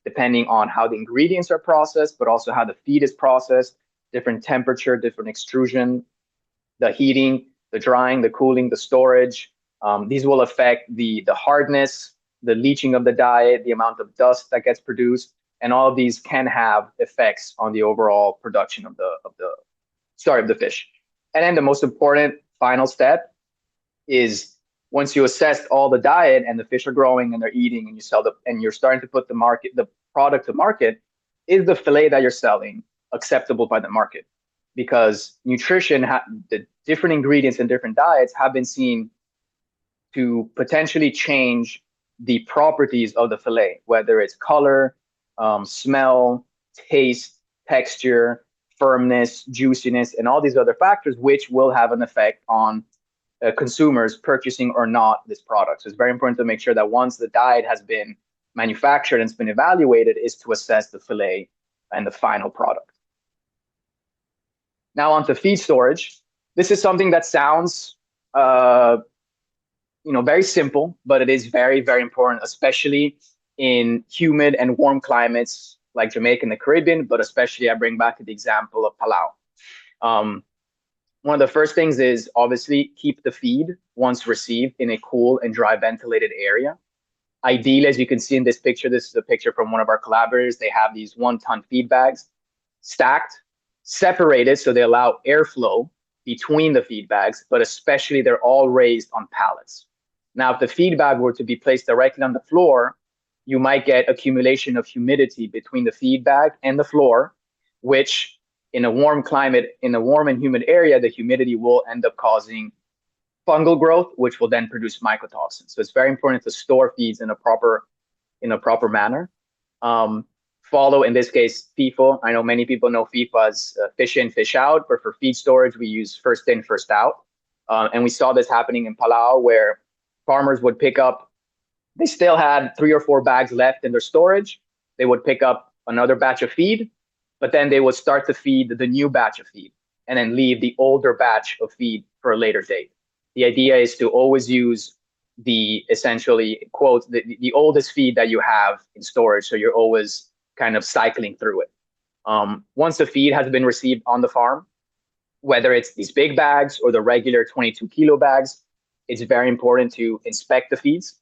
depending on how the ingredients are processed, but also how the feed is processed, different temperature, different extrusion, the heating, the drying, the cooling, the storage. These will affect the hardness, the leaching of the diet, the amount of dust that gets produced, and all of these can have effects on the overall production of the fish. And then the most important final step is once you assess all the diet and the fish are growing and they're eating and you're starting to put the product to market, is the fillet that you're selling acceptable by the market? Because the different ingredients in different diets have been seen to potentially change the properties of the fillet, whether it's color, smell, taste, texture, firmness, juiciness, and all these other factors, which will have an effect on consumers purchasing or not this product. So it's very important to make sure that once the diet has been manufactured and it's been evaluated, is to assess the fillet and the final product. Now on to feed storage. This is something that sounds very simple, but it is very, very important, especially in humid and warm climates like Jamaica and the Caribbean, but especially I bring back the example of Palau. One of the first things is obviously keep the feed once received in a cool and dry ventilated area. Ideally, as you can see in this picture, this is a picture from one of our collaborators. They have these 1-ton feed bags stacked, separated so they allow airflow between the feed bags, but especially they're all raised on pallets. Now, if the feed bag were to be placed directly on the floor, you might get accumulation of humidity between the feed bag and the floor, which in a warm climate, in a warm and humid area, the humidity will end up causing fungal growth, which will then produce mycotoxins. So it's very important to store feeds in a proper manner. Follow, in this case, FIFO. I know many people know FIFO as fish in, fish out, but for feed storage, we use first in, first out. And we saw this happening in Palau, where farmers would pick up, they still had 3 or 4 bags left in their storage. They would pick up another batch of feed, but then they would start to feed the new batch of feed and then leave the older batch of feed for a later date. The idea is to always use the essentially, quote, the oldest feed that you have in storage. So you're always kind of cycling through it. Once the feed has been received on the farm, whether it's these big bags or the regular 22 kilo bags, it's very important to inspect the feeds,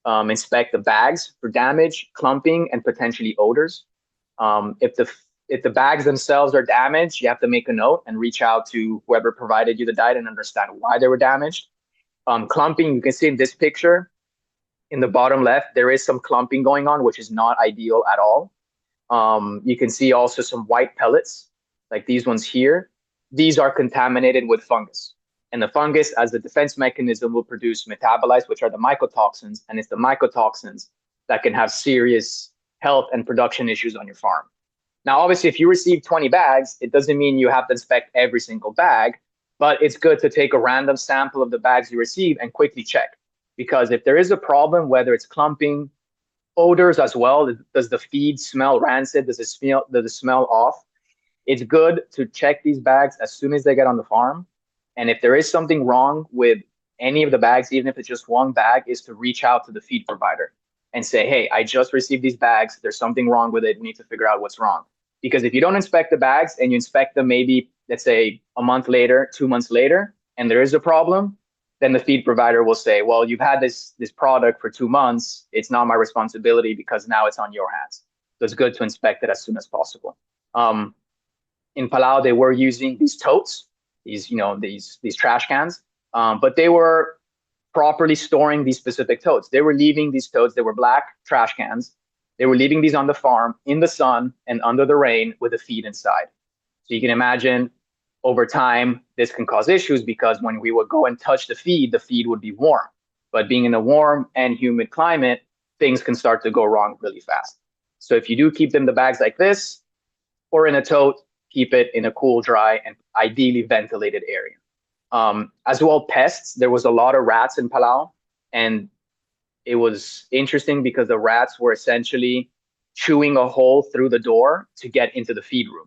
inspect the bags for damage, clumping, and potentially odors. If the bags themselves are damaged, you have to make a note and reach out to whoever provided you the diet and understand why they were damaged. Clumping, you can see in this picture, in the bottom left, there is some clumping going on, which is not ideal at all. You can see also some white pellets, like these ones here. These are contaminated with fungus. And the fungus, as the defense mechanism, will produce metabolites, which are the mycotoxins. And it's the mycotoxins that can have serious health and production issues on your farm. Now, obviously, if you receive 20 bags, it doesn't mean you have to inspect every single bag, but it's good to take a random sample of the bags you receive and quickly check. Because if there is a problem, whether it's clumping, odors as well, does the feed smell rancid? Does it smell off? It's good to check these bags as soon as they get on the farm. And if there is something wrong with any of the bags, even if it's just one bag, is to reach out to the feed provider and say, hey, I just received these bags. There's something wrong with it. We need to figure out what's wrong. Because if you don't inspect the bags and you inspect them maybe, let's say, a month later, 2 months later, and there is a problem, then the feed provider will say, well, you've had this product for 2 months. It's not my responsibility because now it's on your hands. So it's good to inspect it as soon as possible. In Palau, they were using these totes, these trash cans, but they were properly storing these specific totes. They were leaving these totes. They were black trash cans. They were leaving these on the farm in the sun and under the rain with the feed inside. So you can imagine over time, this can cause issues because when we would go and touch the feed would be warm. But being in a warm and humid climate, things can start to go wrong really fast. So if you do keep them in the bags like this or in a tote, keep it in a cool, dry, and ideally ventilated area. As well, pests. There was a lot of rats in Palau, and it was interesting because the rats were essentially chewing a hole through the door to get into the feed room.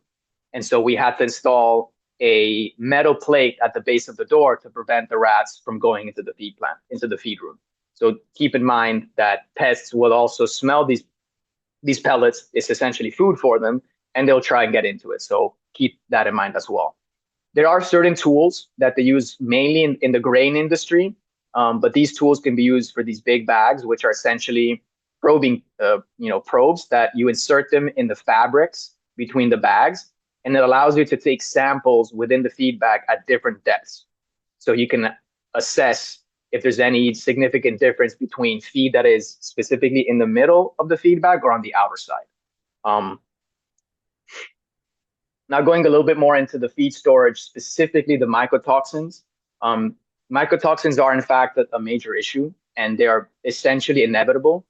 And so we had to install a metal plate at the base of the door to prevent the rats from going into the feed plant, into the feed room. So keep in mind that pests will also smell these pellets. It's essentially food for them, and they'll try and get into it. So keep that in mind as well. There are certain tools that they use mainly in the grain industry, but these tools can be used for these big bags, which are essentially probing, probes that you insert them in the fabrics between the bags, and it allows you to take samples within the feed bag at different depths. So you can assess if there's any significant difference between feed that is specifically in the middle of the feed bag or on the outer side. Now going a little bit more into the feed storage, specifically the mycotoxins. Mycotoxins are in fact a major issue, and they are essentially inevitable.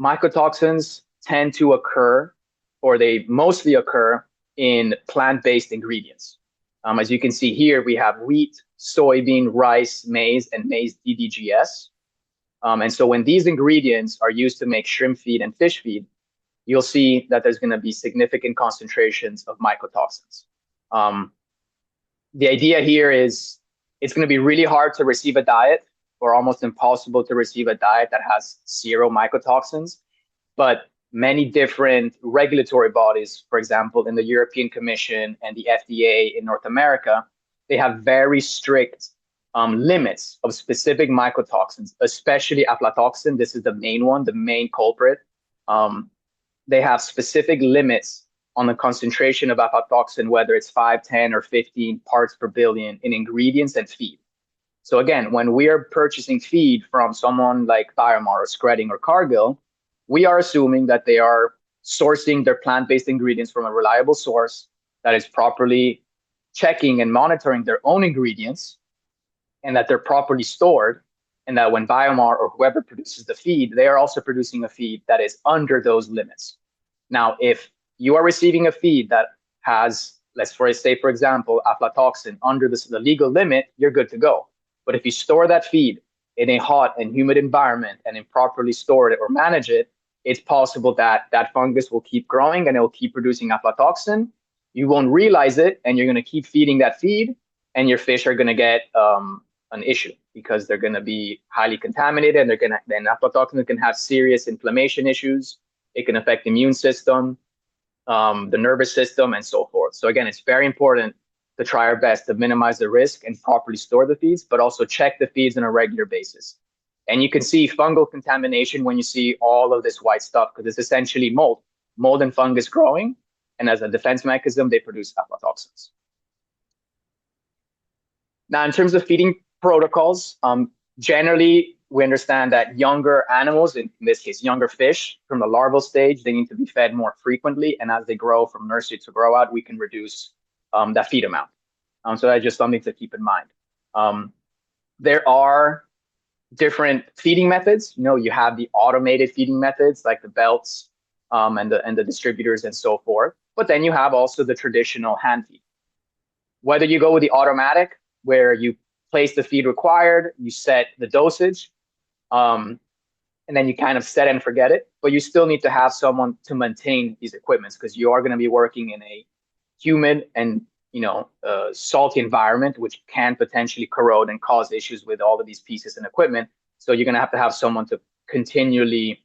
Mycotoxins tend to occur, or they mostly occur, in plant-based ingredients. As you can see here, we have wheat, soybean, rice, maize, and maize DDGS. And so when these ingredients are used to make shrimp feed and fish feed, you'll see that there's going to be significant concentrations of mycotoxins. The idea here is it's going to be really hard to receive a diet, or almost impossible to receive a diet that has zero mycotoxins. But many different regulatory bodies, for example, in the European Commission and the FDA in North America, they have very strict limits of specific mycotoxins, especially aflatoxin. This is the main one, the main culprit. They have specific limits on the concentration of aflatoxin, whether it's 5, 10, or 15 parts per billion in ingredients and feed. So again, when we are purchasing feed from someone like Biomar or Skretting or Cargill, we are assuming that they are sourcing their plant-based ingredients from a reliable source that is properly checking and monitoring their own ingredients, and that they're properly stored, and that when Biomar or whoever produces the feed, they are also producing a feed that is under those limits. Now, if you are receiving a feed that has, let's say, for example, aflatoxin under the legal limit, you're good to go. But if you store that feed in a hot and humid environment and improperly store it or manage it, it's possible that that fungus will keep growing and it will keep producing aflatoxin. You won't realize it, and you're going to keep feeding that feed, and your fish are going to get an issue because they're going to be highly contaminated, and then aflatoxin can have serious inflammation issues. It can affect the immune system, the nervous system, and so forth. So again, it's very important to try our best to minimize the risk and properly store the feeds, but also check the feeds on a regular basis. And you can see fungal contamination when you see all of this white stuff, because it's essentially mold and fungus growing. And as a defense mechanism, they produce aflatoxins. Now, in terms of feeding protocols, generally, we understand that younger animals, in this case, younger fish from the larval stage, they need to be fed more frequently. And as they grow from nursery to grow out, we can reduce that feed amount. So that's just something to keep in mind. There are different feeding methods. You have the automated feeding methods like the belts and the distributors and so forth. But then you have also the traditional hand feed. Whether you go with the automatic, where you place the feed required, you set the dosage, and then you kind of set and forget it. But you still need to have someone to maintain these equipments, because you are going to be working in a humid and salty environment, which can potentially corrode and cause issues with all of these pieces and equipment. So you're going to have someone to continually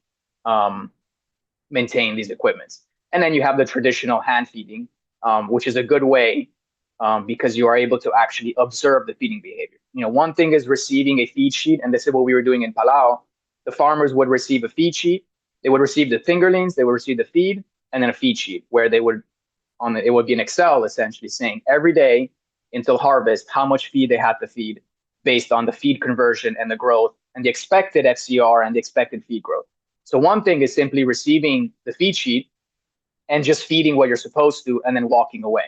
maintain these equipments. And then you have the traditional hand feeding, which is a good way because you are able to actually observe the feeding behavior. One thing is receiving a feed sheet, and this is what we were doing in Palau. The farmers would receive a feed sheet. They would receive the fingerlings, they would receive the feed, and then a feed sheet where they would, it would be an Excel essentially saying every day until harvest how much feed they had to feed based on the feed conversion and the growth and the expected FCR and the expected feed growth. So one thing is simply receiving the feed sheet and just feeding what you're supposed to and then walking away.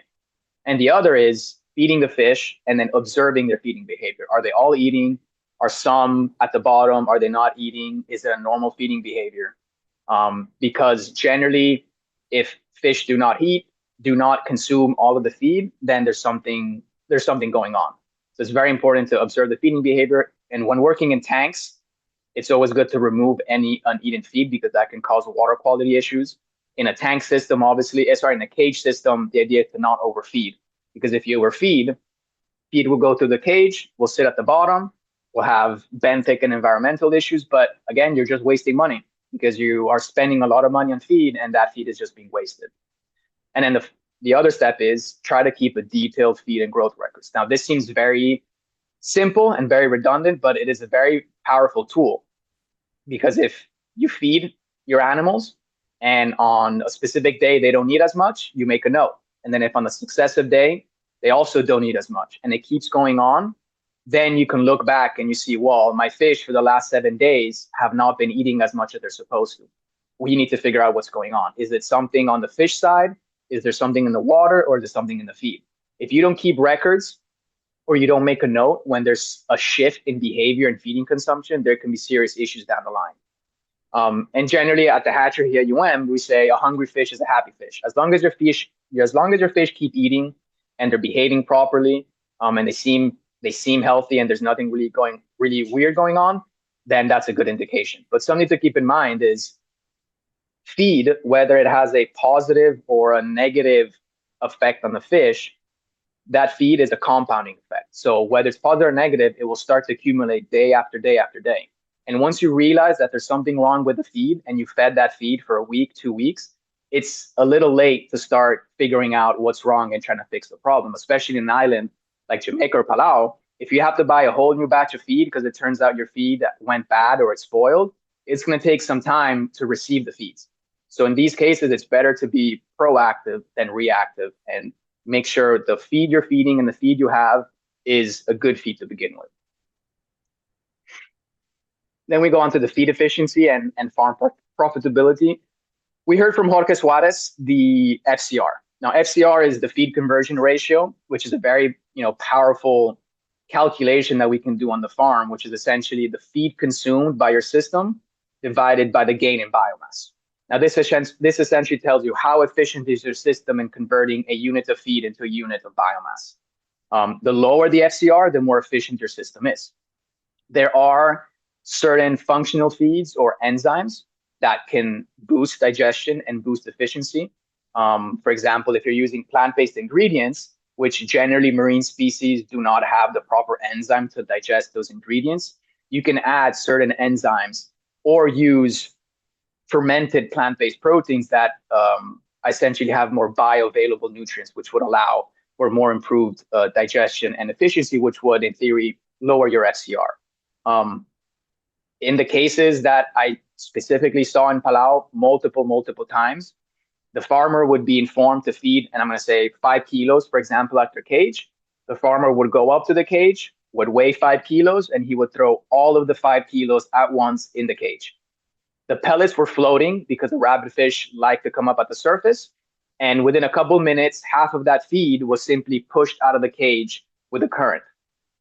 And the other is feeding the fish and then observing their feeding behavior. Are they all eating? Are some at the bottom? Are they not eating? Is it a normal feeding behavior? Because generally, if fish do not eat, do not consume all of the feed, then there's something going on. So it's very important to observe the feeding behavior. And when working in tanks, it's always good to remove any uneaten feed because that can cause water quality issues. In a tank system, in a cage system, the idea is to not overfeed, because if you overfeed, feed will go through the cage, will sit at the bottom, will have benthic and environmental issues. But again, you're just wasting money because you are spending a lot of money on feed and that feed is just being wasted. And then the other step is try to keep a detailed feed and growth records. Now, this seems very simple and very redundant, but it is a very powerful tool, because if you feed your animals and on a specific day they don't eat as much, you make a note. And then if on a successive day they also don't eat as much and it keeps going on, then you can look back and you see, well, my fish for the last 7 days have not been eating as much as they're supposed to. We need to figure out what's going on. Is it something on the fish side? Is there something in the water or is there something in the feed? If you don't keep records or you don't make a note when there's a shift in behavior and feeding consumption, there can be serious issues down the line. And generally at the hatchery here at UM, we say a hungry fish is a happy fish. As long as your fish keep eating and they're behaving properly, and they seem healthy and there's nothing really weird going on, then that's a good indication. But something to keep in mind is feed, whether it has a positive or a negative effect on the fish, that feed is a compounding effect. So whether it's positive or negative, it will start to accumulate day after day after day. And once you realize that there's something wrong with the feed and you fed that feed for a week, 2 weeks, it's a little late to start figuring out what's wrong and trying to fix the problem, especially in an island like Jamaica or Palau. If you have to buy a whole new batch of feed because it turns out your feed went bad or it's spoiled, it's going to take some time to receive the feeds. So in these cases, it's better to be proactive than reactive and make sure the feed you're feeding and the feed you have is a good feed to begin with. Then we go on to the feed efficiency and farm profitability. We heard from Jorge Suarez, the FCR. Now, FCR is the feed conversion ratio, which is a very powerful calculation that we can do on the farm, which is essentially the feed consumed by your system divided by the gain in biomass. Now, this essentially tells you how efficient is your system in converting a unit of feed into a unit of biomass. The lower the FCR, the more efficient your system is. There are certain functional feeds or enzymes that can boost digestion and boost efficiency. For example, if you're using plant-based ingredients, which generally marine species do not have the proper enzyme to digest those ingredients, you can add certain enzymes or use fermented plant-based proteins that essentially have more bioavailable nutrients, which would allow for more improved digestion and efficiency, which would, in theory, lower your FCR. In the cases that I specifically saw in Palau multiple times, the farmer would be informed to feed, and I'm going to say 5 kilos, for example, at their cage. The farmer would go up to the cage, would weigh 5 kilos, and he would throw all of the 5 kilos at once in the cage. The pellets were floating because the rabbitfish like to come up at the surface. And within a couple minutes, half of that feed was simply pushed out of the cage with the current.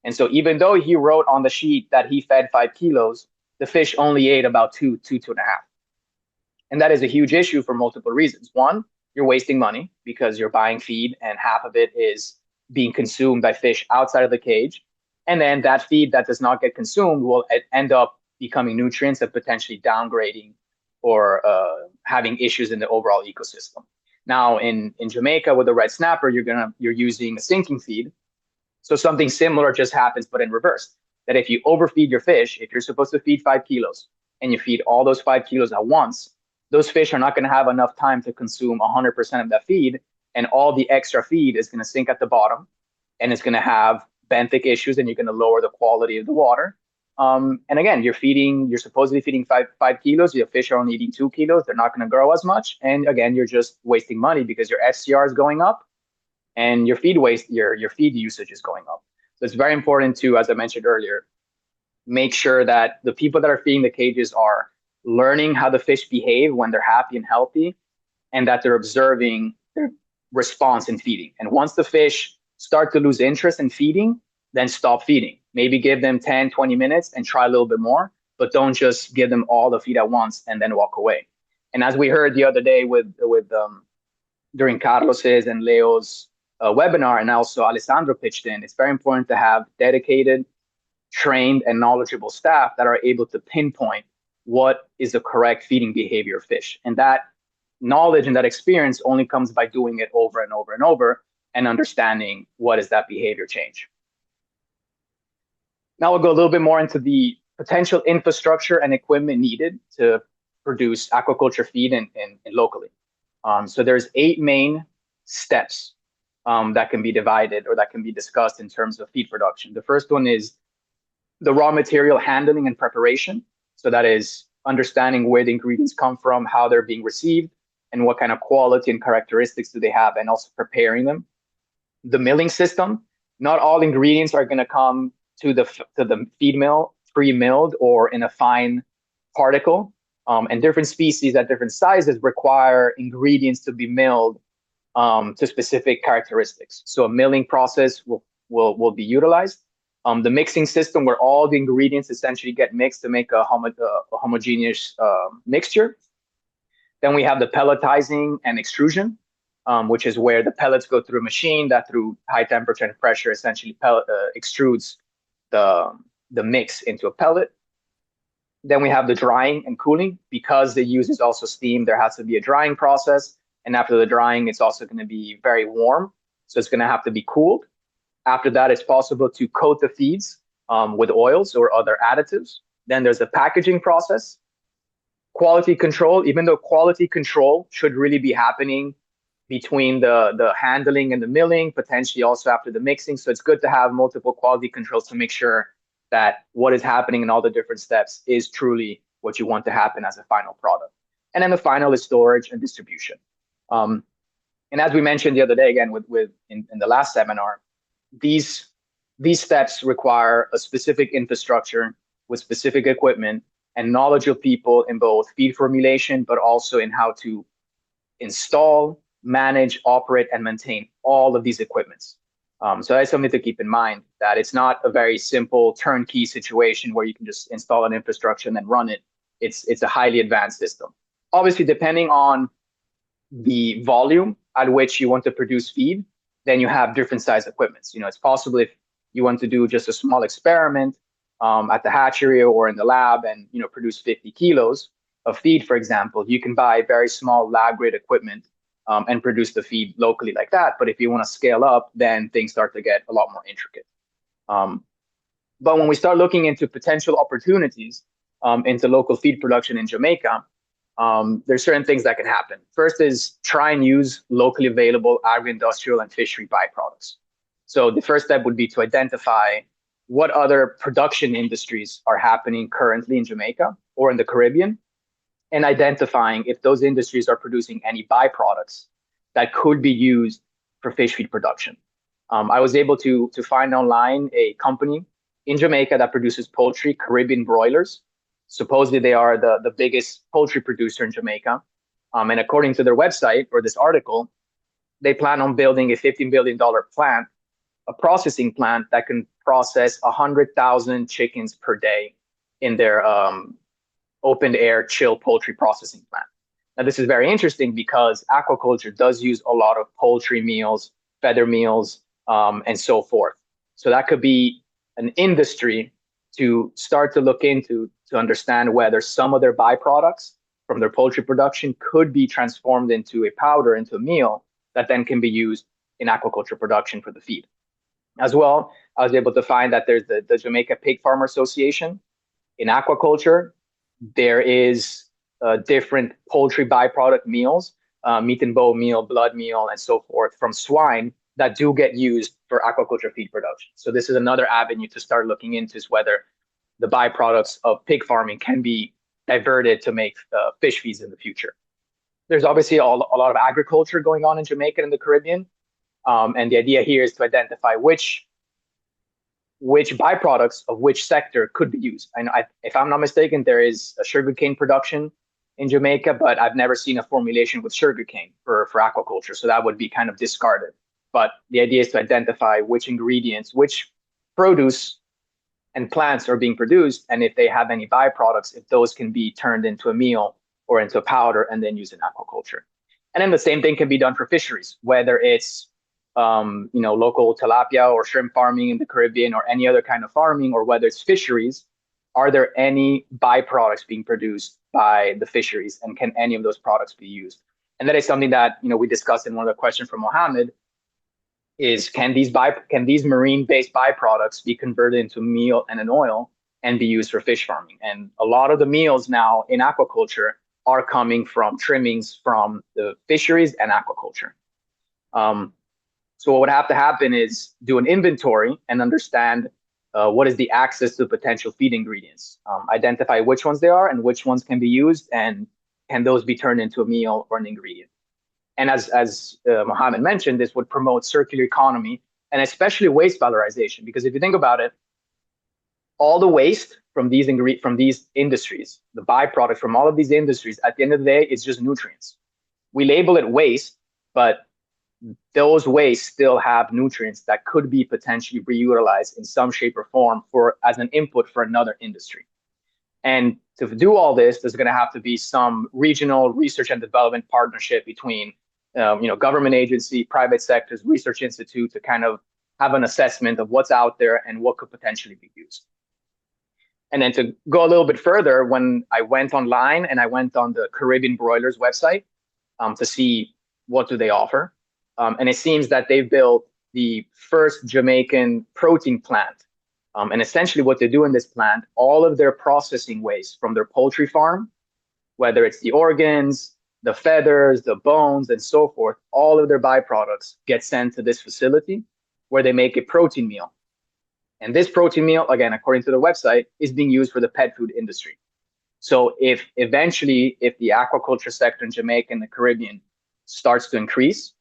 And so even though he wrote on the sheet that he fed 5 kilos, the fish only ate about two and a half. And that is a huge issue for multiple reasons. One, you're wasting money because you're buying feed and half of it is being consumed by fish outside of the cage. And then that feed that does not get consumed will end up becoming nutrients and potentially downgrading or having issues in the overall ecosystem. Now in Jamaica with the red snapper, you're using a sinking feed. So something similar just happens, but in reverse. That if you overfeed your fish, if you're supposed to feed 5 kilos and you feed all those 5 kilos at once, those fish are not going to have enough time to consume 100% of that feed, and all the extra feed is going to sink at the bottom, and it's going to have benthic issues, and you're going to lower the quality of the water. And again, you're supposedly feeding 5 kilos. Your fish are only eating 2 kilos. They're not going to grow as much, and again, you're just wasting money because your FCR is going up, and your feed usage is going up. So it's very important to, as I mentioned earlier, make sure that the people that are feeding the cages are learning how the fish behave when they're happy and healthy, and that they're observing their response in feeding. And once the fish start to lose interest in feeding, then stop feeding. Maybe give them 10, 20 minutes and try a little bit more, but don't just give them all the feed at once and then walk away. And as we heard the other day during Carlos's and Leo's webinar, and also Alessandro pitched in, it's very important to have dedicated, trained, and knowledgeable staff that are able to pinpoint what is the correct feeding behavior of fish. And that knowledge and that experience only comes by doing it over and over and over and understanding what is that behavior change. Now we'll go a little bit more into the potential infrastructure and equipment needed to produce aquaculture feed in locally. So there's 8 main steps that can be divided or that can be discussed in terms of feed production. The first one is the raw material handling and preparation. So that is understanding where the ingredients come from, how they're being received, and what kind of quality and characteristics do they have, and also preparing them. The milling system, not all ingredients are going to come to the feed mill pre-milled or in a fine particle. And different species at different sizes require ingredients to be milled to specific characteristics. So a milling process will be utilized. The mixing system where all the ingredients essentially get mixed to make a homogeneous mixture. Then we have the pelletizing and extrusion, which is where the pellets go through a machine that through high temperature and pressure essentially extrudes the mix into a pellet. Then we have the drying and cooling. Because the use is also steam, there has to be a drying process. And after the drying, it's also going to be very warm. So it's going to have to be cooled. After that, it's possible to coat the feeds with oils or other additives. Then there's the packaging process. Quality control, even though quality control should really be happening between the handling and the milling, potentially also after the mixing. So it's good to have multiple quality controls to make sure that what is happening in all the different steps is truly what you want to happen as a final product. And then the final is storage and distribution. And as we mentioned the other day, again, in the last seminar, these steps require a specific infrastructure with specific equipment and knowledge of people in both feed formulation, but also in how to install, manage, operate, and maintain all of these equipments. So that's something to keep in mind, that it's not a very simple turnkey situation where you can just install an infrastructure and then run it. It's a highly advanced system. Obviously, depending on the volume at which you want to produce feed, then you have different size equipments. It's possible if you want to do just a small experiment at the hatchery or in the lab and produce 50 kilos of feed, for example, you can buy very small lab grade equipment and produce the feed locally like that. But if you want to scale up, then things start to get a lot more intricate. But when we start looking into potential opportunities into local feed production in Jamaica, there's certain things that can happen. First is try and use locally available agri-industrial and fishery byproducts. So the first step would be to identify what other production industries are happening currently in Jamaica or in the Caribbean, and identifying if those industries are producing any byproducts that could be used for fish feed production. I was able to find online a company in Jamaica that produces poultry, Caribbean broilers. Supposedly they are the biggest poultry producer in Jamaica. And according to their website or this article, they plan on building a $15 billion plant, a processing plant that can process 100,000 chickens per day in their open air chill poultry processing plant. Now, this is very interesting because aquaculture does use a lot of poultry meals, feather meals, and so forth. So that could be an industry to start to look into to understand whether some of their byproducts from their poultry production could be transformed into a powder, into a meal that then can be used in aquaculture production for the feed. As well, I was able to find that there's the Jamaica Pig Farmer Association. In aquaculture, there is different poultry byproduct meals, meat and bone meal, blood meal, and so forth from swine that do get used for aquaculture feed production. So this is another avenue to start looking into, is whether the byproducts of pig farming can be diverted to make fish feeds in the future. There's obviously a lot of agriculture going on in Jamaica and the Caribbean. And the idea here is to identify which byproducts of which sector could be used. If I'm not mistaken, there is a sugarcane production in Jamaica, but I've never seen a formulation with sugarcane for aquaculture. So that would be kind of discarded. But the idea is to identify which ingredients, which produce and plants are being produced, and if they have any byproducts, if those can be turned into a meal or into a powder and then used in aquaculture. And then the same thing can be done for fisheries, whether it's local tilapia or shrimp farming in the Caribbean or any other kind of farming, or whether it's fisheries. Are there any byproducts being produced by the fisheries, and can any of those products be used? And that is something that we discussed in one of the questions from Mohammed. Is can these marine-based byproducts be converted into meal and an oil and be used for fish farming? And a lot of the meals now in aquaculture are coming from trimmings from the fisheries and aquaculture. So what would have to happen is do an inventory and understand what is the access to potential feed ingredients, identify which ones they are and which ones can be used, and can those be turned into a meal or an ingredient. And as Mohammed mentioned, this would promote circular economy and especially waste valorization. Because if you think about it, all the waste from these industries, the byproduct from all of these industries, at the end of the day, it's just nutrients. We label it waste, but those wastes still have nutrients that could be potentially reutilized in some shape or form as an input for another industry. And to do all this, there's going to have to be some regional research and development partnership between, government agency, private sectors, research institute, to kind of have an assessment of what's out there and what could potentially be used. And then to go a little bit further, when I went online and I went on the Caribbean Broilers website to see what do they offer, and it seems that they've built the first Jamaican protein plant. And essentially what they do in this plant, all of their processing waste from their poultry farm, whether it's the organs, the feathers, the bones, and so forth, all of their byproducts get sent to this facility where they make a protein meal. And this protein meal, again, according to the website, is being used for the pet food industry. So if the aquaculture sector in Jamaica and the Caribbean starts to increase,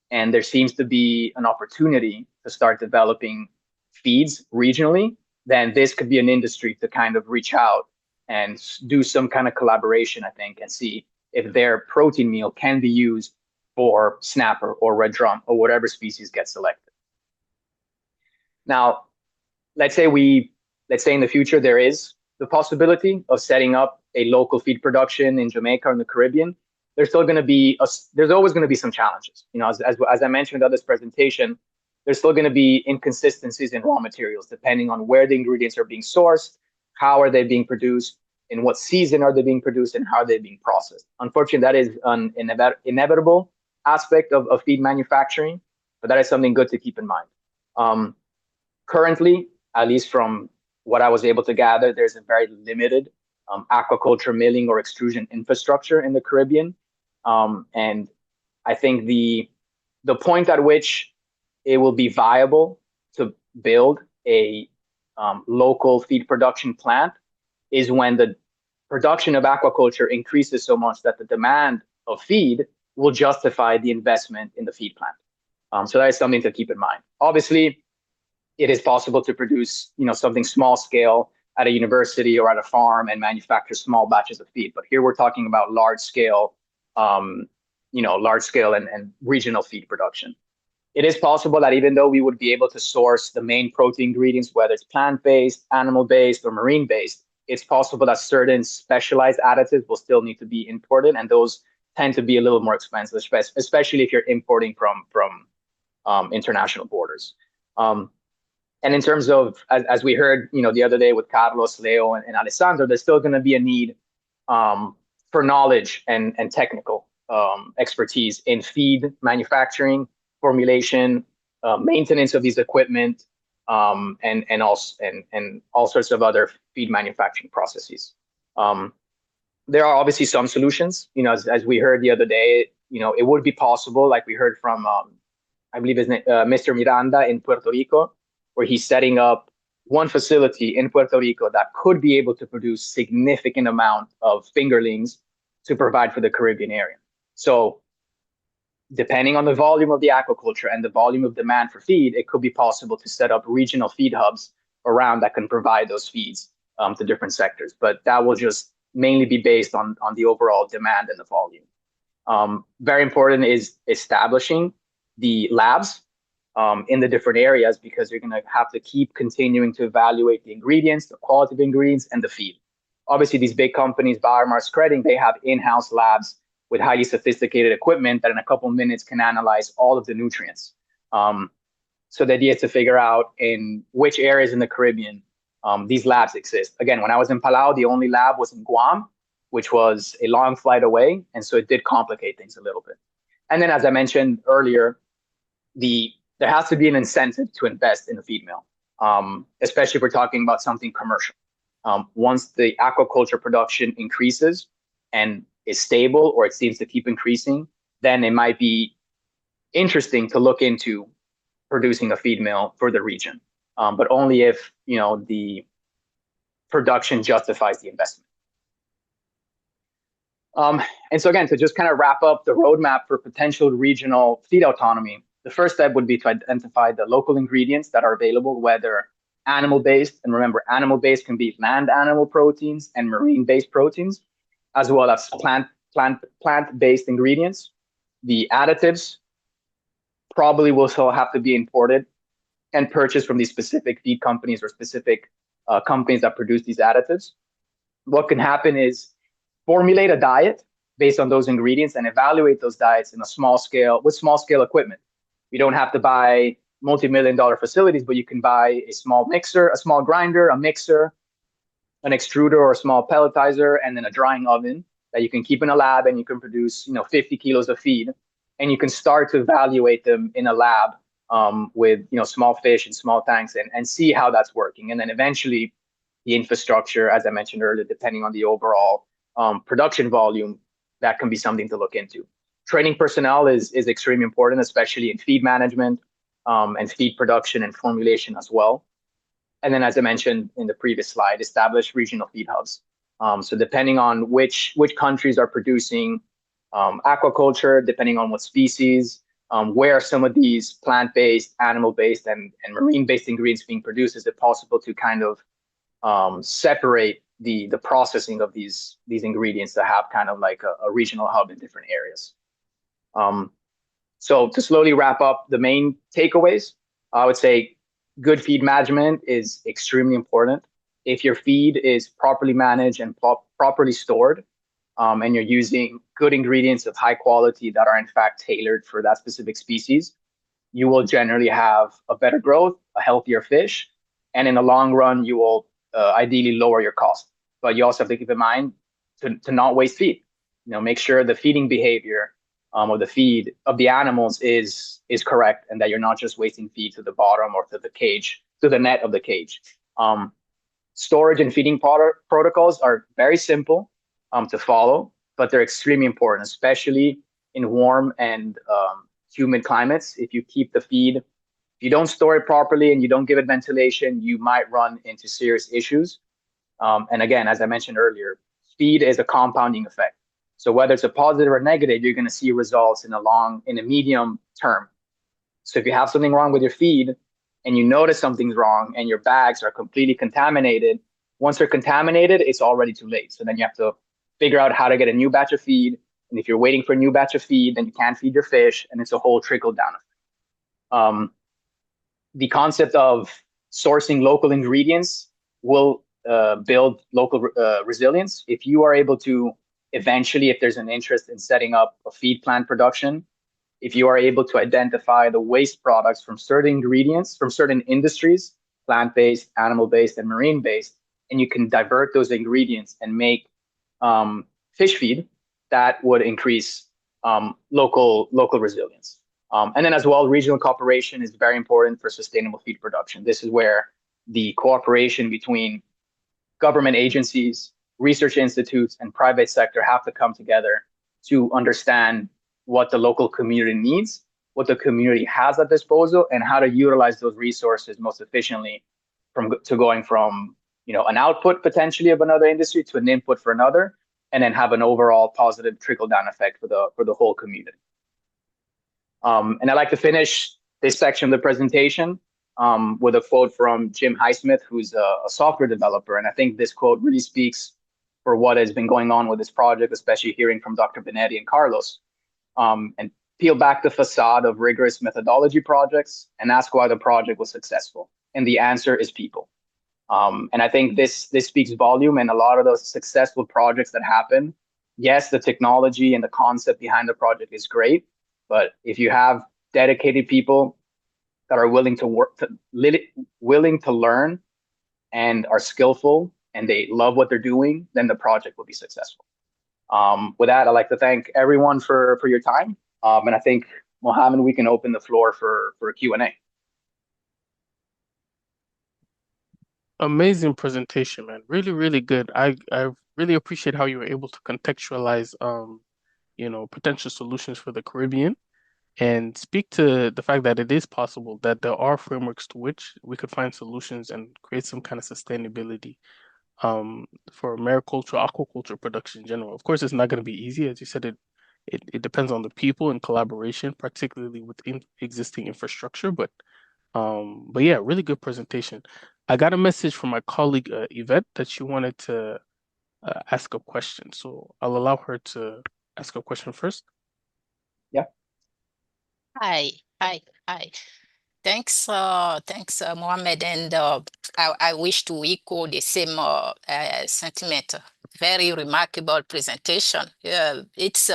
and there seems to be an opportunity to start developing feeds regionally, then this could be an industry to kind of reach out and do some kind of collaboration, I think, and see if their protein meal can be used for snapper or red drum or whatever species gets selected. Now, let's say in the future there is the possibility of setting up a local feed production in Jamaica or in the Caribbean. There's always going to be some challenges. As I mentioned in this presentation, there's still going to be inconsistencies in raw materials depending on where the ingredients are being sourced, how are they being produced, in what season are they being produced, and how are they being processed. Unfortunately, that is an inevitable aspect of feed manufacturing, but that is something good to keep in mind. Currently, at least from what I was able to gather, there's a very limited aquaculture milling or extrusion infrastructure in the Caribbean. And I think the point at which it will be viable to build a local feed production plant is when the production of aquaculture increases so much that the demand of feed will justify the investment in the feed plant. So that is something to keep in mind. Obviously, it is possible to produce, something small scale at a university or at a farm and manufacture small batches of feed. But here we're talking about large scale and regional feed production. It is possible that even though we would be able to source the main protein ingredients, whether it's plant-based, animal-based, or marine-based, it's possible that certain specialized additives will still need to be imported, and those tend to be a little more expensive, especially if you're importing from international borders. And in terms of, as we heard, the other day with Carlos, Leo, and Alessandro, there's still going to be a need for knowledge and technical expertise in feed manufacturing, formulation, maintenance of these equipment, and all sorts of other feed manufacturing processes. There are obviously some solutions. As we heard the other day, it would be possible, like we heard from, I believe his name, Mr. Miranda in Puerto Rico, where he's setting up one facility in Puerto Rico that could be able to produce significant amount of fingerlings to provide for the Caribbean area. So depending on the volume of the aquaculture and the volume of demand for feed, it could be possible to set up regional feed hubs around that can provide those feeds to different sectors. But that will just mainly be based on the overall demand and the volume. Very important is establishing the labs in the different areas, because you're going to have to keep continuing to evaluate the ingredients, the quality of ingredients, and the feed. Obviously, these big companies, Biomar's Credit, they have in-house labs with highly sophisticated equipment that in a couple of minutes can analyze all of the nutrients. So the idea is to figure out in which areas in the Caribbean these labs exist. Again, when I was in Palau, the only lab was in Guam, which was a long flight away. And so it did complicate things a little bit. And then, as I mentioned earlier, there has to be an incentive to invest in the feed mill, especially if we're talking about something commercial. Once the aquaculture production increases and is stable, or it seems to keep increasing, then it might be interesting to look into producing a feed mill for the region, but only if the production justifies the investment. And so again, to just kind of wrap up the roadmap for potential regional feed autonomy, the first step would be to identify the local ingredients that are available, whether animal-based, and remember, animal-based can be land animal proteins and marine-based proteins, as well as plant-based ingredients, the additives, probably will still have to be imported and purchased from these specific feed companies or specific companies that produce these additives. What can happen is formulate a diet based on those ingredients and evaluate those diets in a small scale with small scale equipment. You don't have to buy multi-million-dollar facilities, but you can buy a small mixer, a small grinder, a mixer, an extruder or a small pelletizer, and then a drying oven that you can keep in a lab, and you can produce 50 kilos of feed, and you can start to evaluate them in a lab with small fish and small tanks and see how that's working. And then eventually the infrastructure, as I mentioned earlier, depending on the overall production volume, that can be something to look into. Training personnel is extremely important, especially in feed management and feed production and formulation as well. And then, as I mentioned in the previous slide, establish regional feed hubs. So depending on which countries are producing aquaculture, depending on what species, where some of these plant-based, animal-based, and marine-based ingredients being produced, is it possible to kind of separate the processing of these ingredients to have kind of like a regional hub in different areas. So to slowly wrap up the main takeaways, I would say good feed management is extremely important. If your feed is properly managed and properly stored, and you're using good ingredients of high quality that are in fact tailored for that specific species, you will generally have a better growth, a healthier fish, and in the long run, you will ideally lower your cost. But you also have to keep in mind to not waste feed. Make sure the feeding behavior of the feed of the animals is correct, and that you're not just wasting feed to the bottom or to the cage, to the net of the cage. Storage and feeding protocols are very simple to follow, but they're extremely important, especially in warm and humid climates. If you keep the feed, if you don't store it properly and you don't give it ventilation, you might run into serious issues. And again, as I mentioned earlier, feed is a compounding effect. So whether it's a positive or negative, you're going to see results in a medium term. So if you have something wrong with your feed and you notice something's wrong and your bags are completely contaminated, once they're contaminated, it's already too late. So then you have to figure out how to get a new batch of feed. And if you're waiting for a new batch of feed, then you can't feed your fish, and it's a whole trickle down effect. The concept of sourcing local ingredients will build local resilience. If you are able to eventually, if there's an interest in setting up a feed plant production, if you are able to identify the waste products from certain ingredients, from certain industries, plant-based, animal-based, and marine-based, and you can divert those ingredients and make fish feed, that would increase local resilience. And then as well, regional cooperation is very important for sustainable feed production. This is where the cooperation between government agencies, research institutes, and private sector have to come together to understand what the local community needs, what the community has at disposal, and how to utilize those resources most efficiently going from an output potentially of another industry to an input for another, and then have an overall positive trickle-down effect for the whole community. And I'd like to finish this section of the presentation with a quote from Jim Highsmith, who's a software developer. And I think this quote really speaks for what has been going on with this project, especially hearing from Dr. Benetti and Carlos. And peel back the facade of rigorous methodology projects and ask why the project was successful. And the answer is people. And I think this speaks volume. And a lot of those successful projects that happen, yes, the technology and the concept behind the project is great, but if you have dedicated people that are willing to work, willing to learn, and are skillful, and they love what they're doing, then the project will be successful. With that, I'd like to thank everyone for your time. And I think, Mohammed, we can open the floor for a Q&A. Amazing presentation, man. Really, really good. I really appreciate how you were able to contextualize potential solutions for the Caribbean and speak to the fact that it is possible that there are frameworks to which we could find solutions and create some kind of sustainability for mariculture, aquaculture production in general. Of course, it's not going to be easy. As you said, it depends on the people and collaboration, particularly within existing infrastructure. But yeah, really good presentation. I got a message from my colleague Yvette that she wanted to ask a question. So I'll allow her to ask a question first. Yeah. Hi. Hi, hi. Thanks, Mohammed, and I wish to echo the same sentiment. Very remarkable presentation. Yeah, it's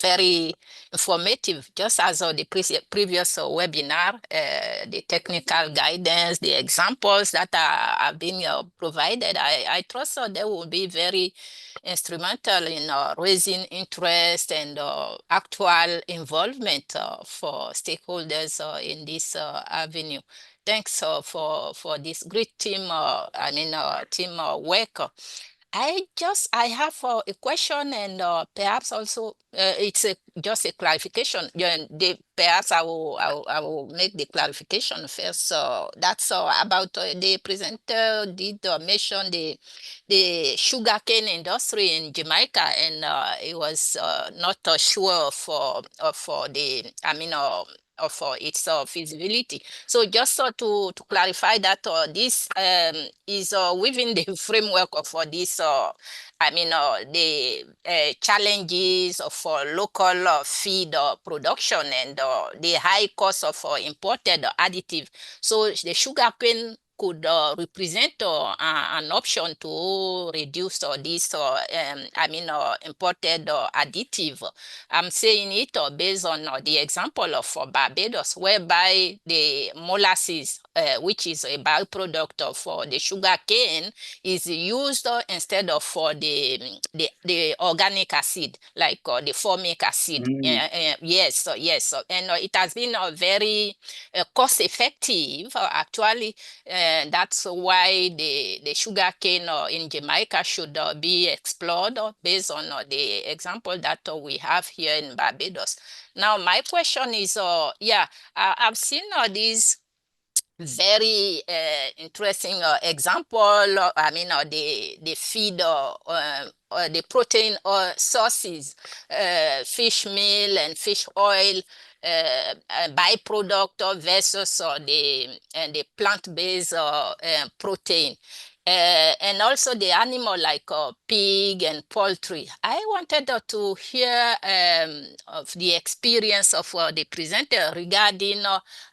very informative, just as the previous webinar, the technical guidance, the examples that are being provided. I trust they will be very instrumental in raising interest and actual involvement for stakeholders in this avenue. Thanks for this great team, team work. I have a question and perhaps also it's just a clarification. Yeah, perhaps I will make the clarification first. So that's about the presenter did mention the sugarcane industry in Jamaica, and it was not sure for the for its feasibility. So just to clarify that this is within the framework of this, the challenges of local feed production and the high cost of imported additive. So the sugarcane could represent an option to reduce this, imported additive. I'm saying it based on the example of Barbados, whereby the molasses, which is a byproduct of the sugar cane, is used instead of for the organic acid, like the formic acid. Yes, yes, and it has been very cost effective. Actually, that's why the sugar cane in Jamaica should be explored based on the example that we have here in Barbados. Now, my question is, I've seen these very interesting example. The feed the protein sources, fish meal and fish oil, byproduct versus the plant-based protein. And also the animal like pig and poultry. I wanted to hear of the experience of the presenter regarding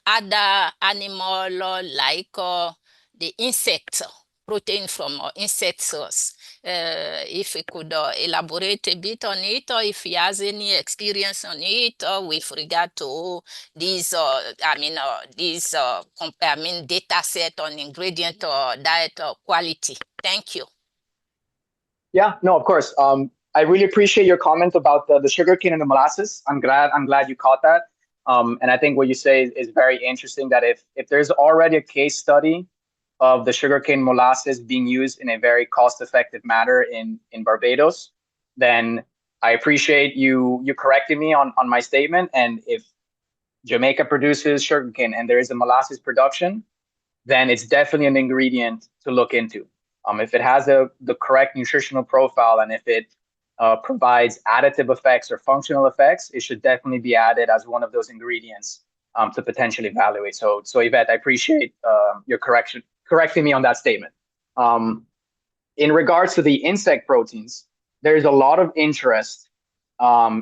other animal like the insects, protein from insect source. If we could elaborate a bit on it, or if he has any experience on it with regard to these, data set on ingredient or diet quality. Thank you. Yeah, no, of course. I really appreciate your comment about the sugarcane and the molasses. I'm glad you caught that. And I think what you say is very interesting, that if there's already a case study of the sugarcane molasses being used in a very cost-effective manner in Barbados, then I appreciate you correcting me on my statement. And if Jamaica produces sugarcane and there is a molasses production, then it's definitely an ingredient to look into. If it has the correct nutritional profile, and if it provides additive effects or functional effects, it should definitely be added as one of those ingredients to potentially evaluate. So Yvette, I appreciate your correcting me on that statement. In regards to the insect proteins, there's a lot of interest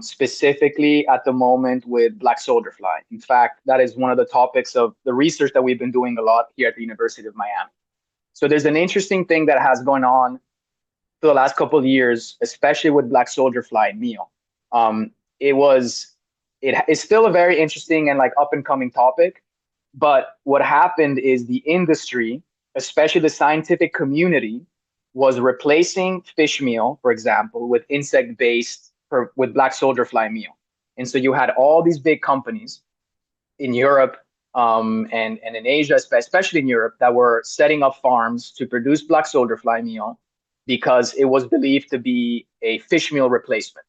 specifically at the moment with black soldier fly. In fact, that is one of the topics of the research that we've been doing a lot here at the University of Miami. So there's an interesting thing that has gone on for the last couple of years, especially with black soldier fly meal. It is still a very interesting and like up and coming topic. But what happened is the industry, especially the scientific community, was replacing fish meal, for example, with insect-based, with black soldier fly meal. And so you had all these big companies in Europe and in Asia, especially in Europe, that were setting up farms to produce black soldier fly meal because it was believed to be a fish meal replacement.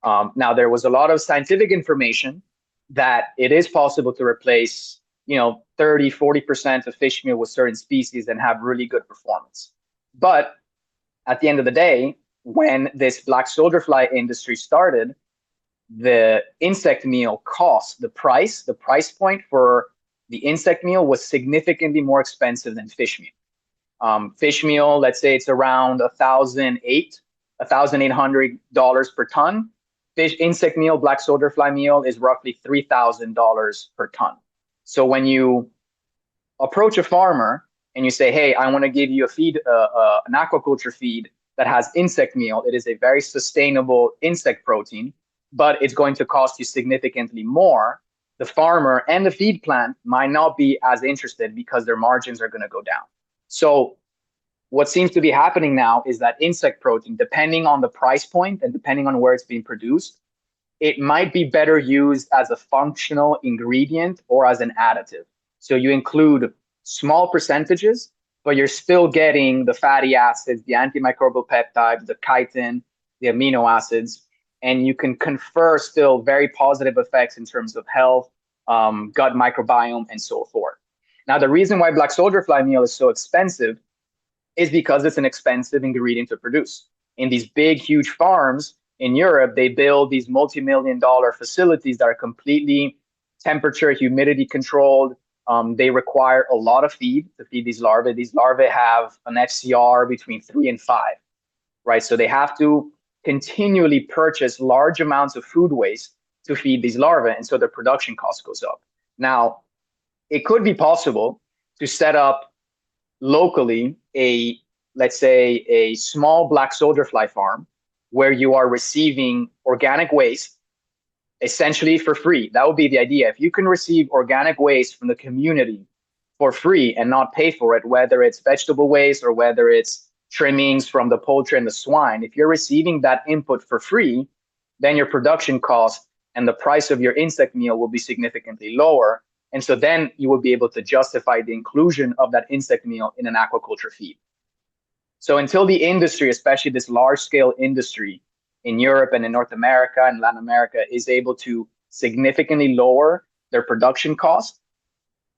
Now, there was a lot of scientific information that it is possible to replace 30, 40% of fish meal with certain species and have really good performance. But at the end of the day, when this black soldier fly industry started, the insect meal cost, the price point for the insect meal was significantly more expensive than fish meal. Fish meal, let's say it's around $1,800 per ton. fish insect meal, black soldier fly meal, is roughly $3,000 per ton. So when you approach a farmer and you say, hey, I want to give you a feed, an aquaculture feed that has insect meal, it is a very sustainable insect protein, but it's going to cost you significantly more. The farmer and the feed plant might not be as interested because their margins are going to go down. So what seems to be happening now is that insect protein, depending on the price point and depending on where it's being produced, it might be better used as a functional ingredient or as an additive. So you include small percentages, but you're still getting the fatty acids, the antimicrobial peptides, the chitin, the amino acids, and you can confer still very positive effects in terms of health, gut microbiome, and so forth. Now, the reason why black soldier fly meal is so expensive is because it's an expensive ingredient to produce. In these big, huge farms in Europe, they build these multi-million-dollar facilities that are completely temperature, humidity controlled. They require a lot of feed to feed these larvae. These larvae have an FCR between 3 and 5, right? So they have to continually purchase large amounts of food waste to feed these larvae, and so their production cost goes up. Now, it could be possible to set up locally let's say a small black soldier fly farm where you are receiving organic waste essentially for free. That would be the idea. If you can receive organic waste from the community for free and not pay for it, whether it's vegetable waste or whether it's trimmings from the poultry and the swine, if you're receiving that input for free, then your production cost and the price of your insect meal will be significantly lower. And so then you will be able to justify the inclusion of that insect meal in an aquaculture feed. So until the industry, especially this large scale industry in Europe and in North America and Latin America, is able to significantly lower their production cost,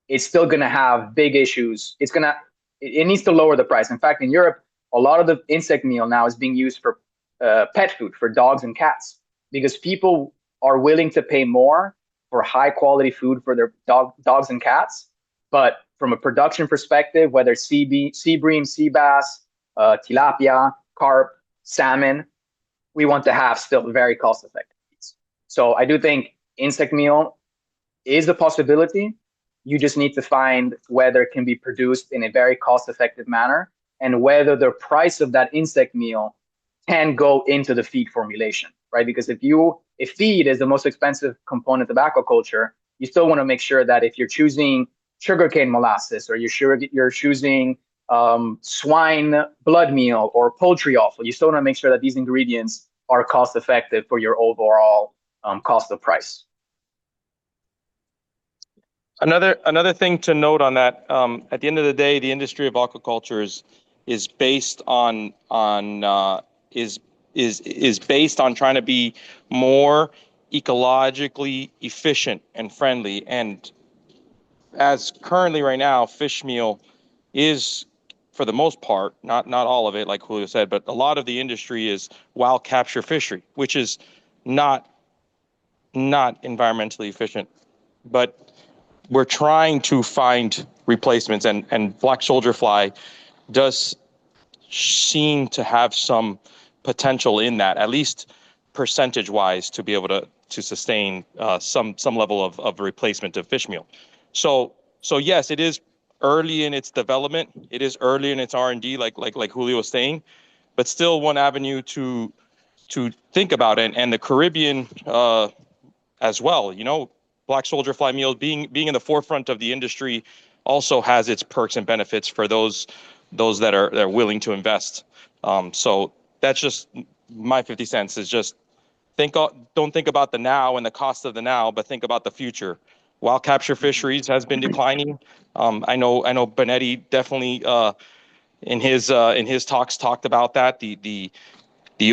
it's still going to have big issues. It needs to lower the price. In fact, in Europe, a lot of the insect meal now is being used for pet food for dogs and cats because people are willing to pay more for high quality food for their dogs and cats. But from a production perspective, whether sea bream, sea bass, tilapia, carp, salmon, we want to have still very cost effective feeds. So I do think insect meal is a possibility. You just need to find whether it can be produced in a very cost effective manner and whether the price of that insect meal can go into the feed formulation, right? Because if feed is the most expensive component of aquaculture, you still want to make sure that if you're choosing sugarcane molasses or you're choosing swine blood meal or poultry offal, you still want to make sure that these ingredients are cost effective for your overall cost of price. Another thing to note on that, at the end of the day, the industry of aquaculture is based on based on trying to be more ecologically efficient and friendly. And as currently right now, fish meal is, for the most part, not all of it, like Julio said, but a lot of the industry is wild capture fishery, which is not environmentally efficient. But we're trying to find replacements, and black soldier fly does seem to have some potential in that, at least percentage wise, to be able to sustain some level of replacement of fish meal. So yes, it is early in its development. It is early in its R&D, like Julio was saying, but still one avenue to think about it. And the Caribbean as well, black soldier fly meal being in the forefront of the industry also has its perks and benefits for those that are willing to invest. So that's just my 50 cents, is just don't think about the now and the cost of the now, but think about the future. Wild capture fisheries has been declining. I know Benetti definitely in his talks talked about that, the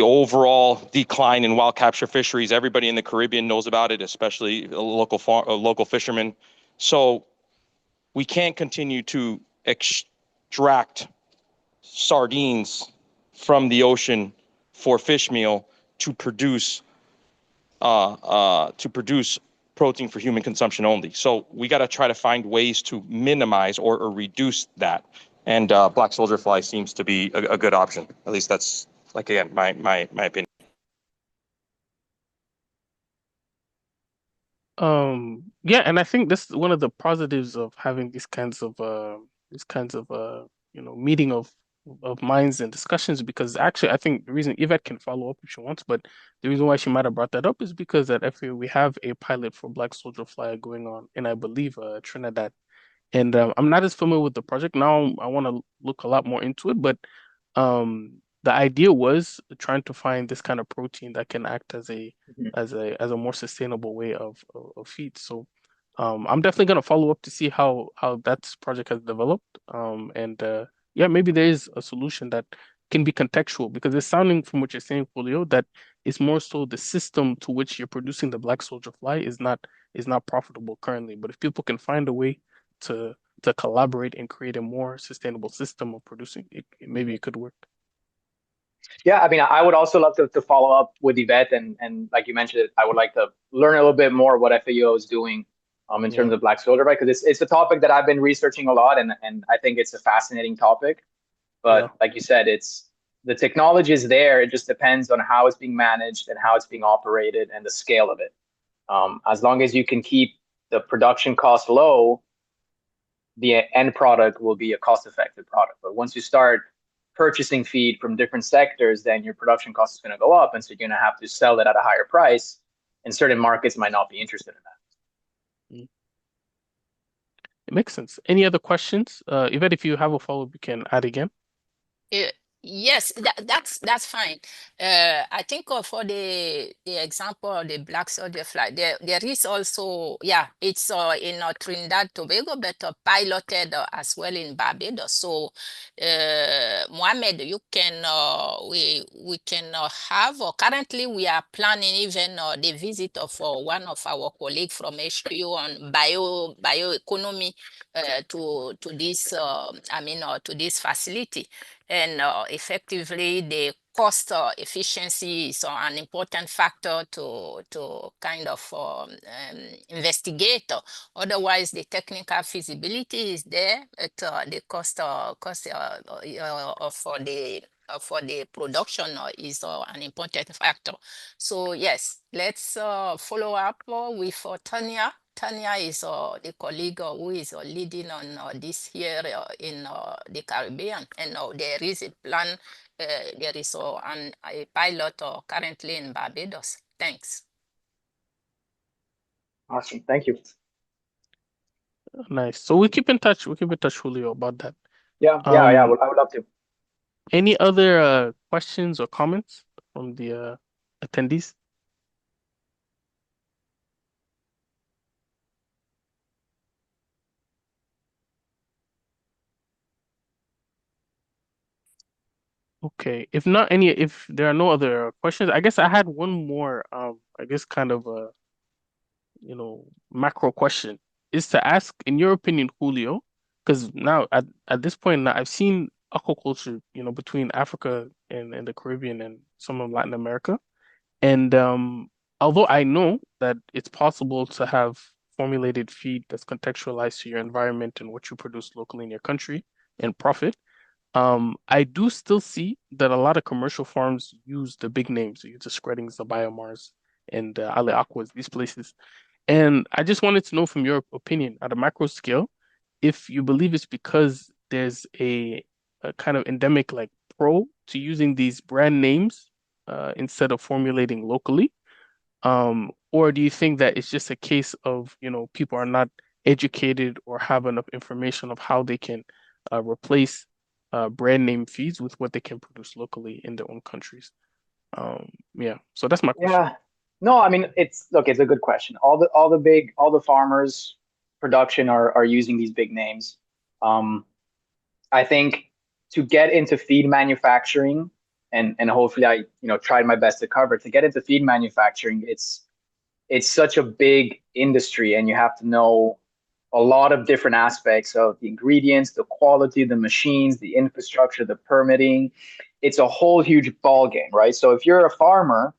overall decline in wild capture fisheries. Everybody in the Caribbean knows about it, especially local fishermen. So we can't continue to extract sardines from the ocean for fish meal to produce protein for human consumption only. So we got to try to find ways to minimize or reduce that. And black soldier fly seems to be a good option. At least that's, like, again, my opinion. Yeah, and I think this is one of the positives of having these kinds of meeting of minds and discussions, because actually I think the reason Yvette can follow up if she wants, but the reason why she might have brought that up is because at FAO we have a pilot for black soldier fly going on in, I believe, Trinidad. And I'm not as familiar with the project now. I want to look a lot more into it, but the idea was trying to find this kind of protein that can act as a Mhm. as a more sustainable way of feed. So I'm definitely gonna follow up to see how that project has developed. And yeah, maybe there is a solution that can be contextual, because it's sounding from what you're saying, Julio, that it's more so the system to which you're producing the black soldier fly is not profitable currently. But if people can find a way to collaborate and create a more sustainable system of producing it, maybe it could work. Yeah, I mean, I would also love to follow up with Yvette, and like you mentioned, I would like to learn a little bit more what FAO is doing in Yeah, terms of black soldier, right? Because it's a topic that I've been researching a lot, and I think it's a fascinating topic. yeah, But like you said, it's the technology is there. It just depends on how it's being managed and how it's being operated and the scale of it. As long as you can keep the production cost low, the end product will be a cost-effective product. But once you start purchasing feed from different sectors, then your production cost is going to go up, and so you're going to have to sell it at a higher price. And certain markets might not be interested in that. mm, it makes sense. Any other questions? Yvette, if you have a follow-up, you can add again. Uh, yes, that's fine. I think for the example of the black soldier fly, there is also, yeah, it's in Trinidad Tobago, but piloted as well in Barbados. So, Mohammed, you can we can have currently we are planning even the visit of one of our colleagues from HQ on bioeconomy to this to this facility. And effectively, the cost efficiency is an important factor to kind of investigate. Otherwise, the technical feasibility is there, but the for the production is an important factor. So yes, let's follow up with Tanya. Tanya is the colleague who is leading on this here in the Caribbean, and there is a plan. There is a pilot currently in Barbados. Thanks. Awesome, thank you. Nice. So we keep in touch. We keep in touch, Julio, about that. Yeah, I Um, would love to. any other questions or comments from the attendees? Okay. If there are no other questions, I guess I had one more, I guess kind of a, macro question is to ask, in your opinion, Julio, because now at this point now I've seen aquaculture, between Africa and the Caribbean and some of Latin America. And although I know that it's possible to have formulated feed that's contextualized to your environment and what you produce locally in your country and profit, I do still see that a lot of commercial farms use the big names, use the Spreadings, the Biomars, and Ale Aquas, these places. And I just wanted to know from your opinion at a macro scale, if you believe it's because there's a kind of endemic like pro to using these brand names instead of formulating locally, or do you think that it's just a case of, people are not educated or have enough information of how they can replace brand name feeds with what they can produce locally in their own countries? Yeah, so that's my question. Yeah, no, I mean, it's a good question. All the farmers production are using these big names. Um, I think to get into feed manufacturing, and hopefully I tried my best to cover, to get into feed manufacturing, it's such a big industry, and you have to know a lot of different aspects of the ingredients, the quality, the machines, the infrastructure, the permitting. It's a whole huge ball game, right? So if you're a farmer,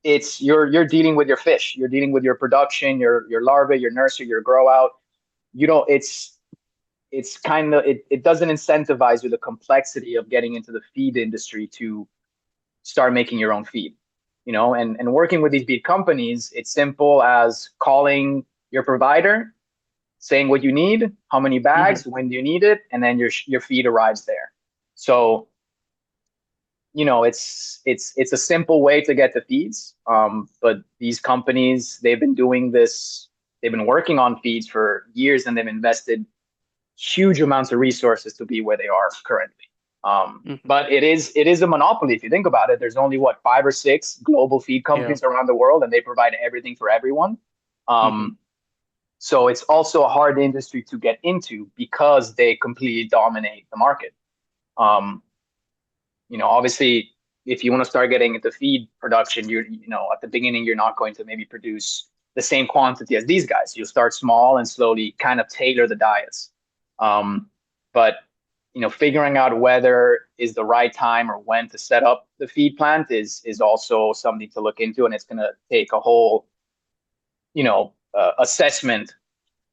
it's you're dealing with your fish, you're dealing with your production, your larvae, your nursery, your grow out. It's kind of it doesn't incentivize you the complexity of getting into the feed industry to start making your own feed. and working with these big companies, it's simple as calling your provider, saying what you need, how many bags, when do you need it, and then your feed arrives there. So it's a simple way to get the feeds. But these companies, they've been doing this, they've been working on feeds for years, and they've invested huge amounts of resources to be where they are currently. But it is a monopoly if you think about it. There's only 5 or 6 global feed companies around the world, and they provide everything for everyone. So it's also a hard industry to get into because they completely dominate the market. Obviously, if you want to start getting into feed production, at the beginning, you're not going to maybe produce the same quantity as these guys. You'll start small and slowly kind of tailor the diets. But figuring out whether is the right time or when to set up the feed plant is also something to look into, and it's going to take a whole assessment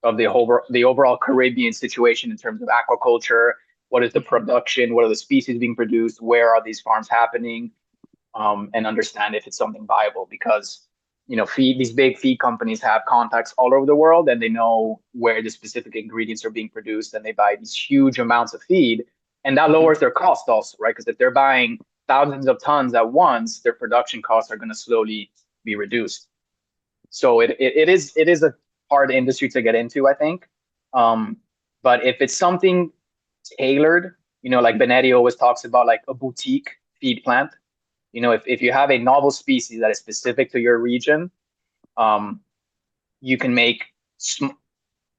of the overall Caribbean situation in terms of aquaculture. What is the production? What are the species being produced? Where are these farms happening? And understand if it's something viable, because these big feed companies have contacts all over the world, and they know where the specific ingredients are being produced, and they buy these huge amounts of feed, and that lowers their cost also, right? Because if they're buying thousands of tons at once, their production costs are going to slowly be reduced. So it is a hard industry to get into, I think. But if it's something tailored, like Benetti always talks about, like a boutique feed plant, if you have a novel species that is specific to your region, you can make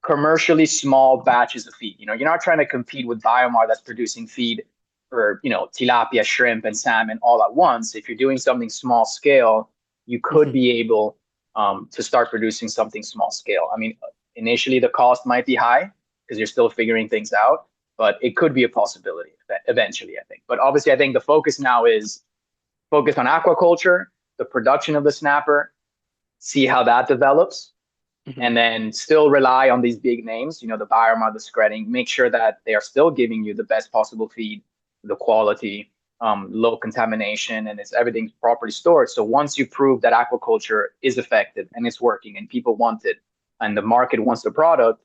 commercially small batches of feed. You're not trying to compete with Biomar that's producing feed for, tilapia, shrimp, and salmon all at once. If you're doing something small scale, you could be able to start producing something small scale. I mean, initially the cost might be high because you're still figuring things out, but it could be a possibility eventually, I think. But obviously, I think the focus now is focus on aquaculture, the production of the snapper, see how that develops, and then still rely on these big names, the Biomar, the Skretting, make sure that they are still giving you the best possible feed, the quality, low contamination, and everything's properly stored. So once you prove that aquaculture is effective and it's working and people want it and the market wants the product,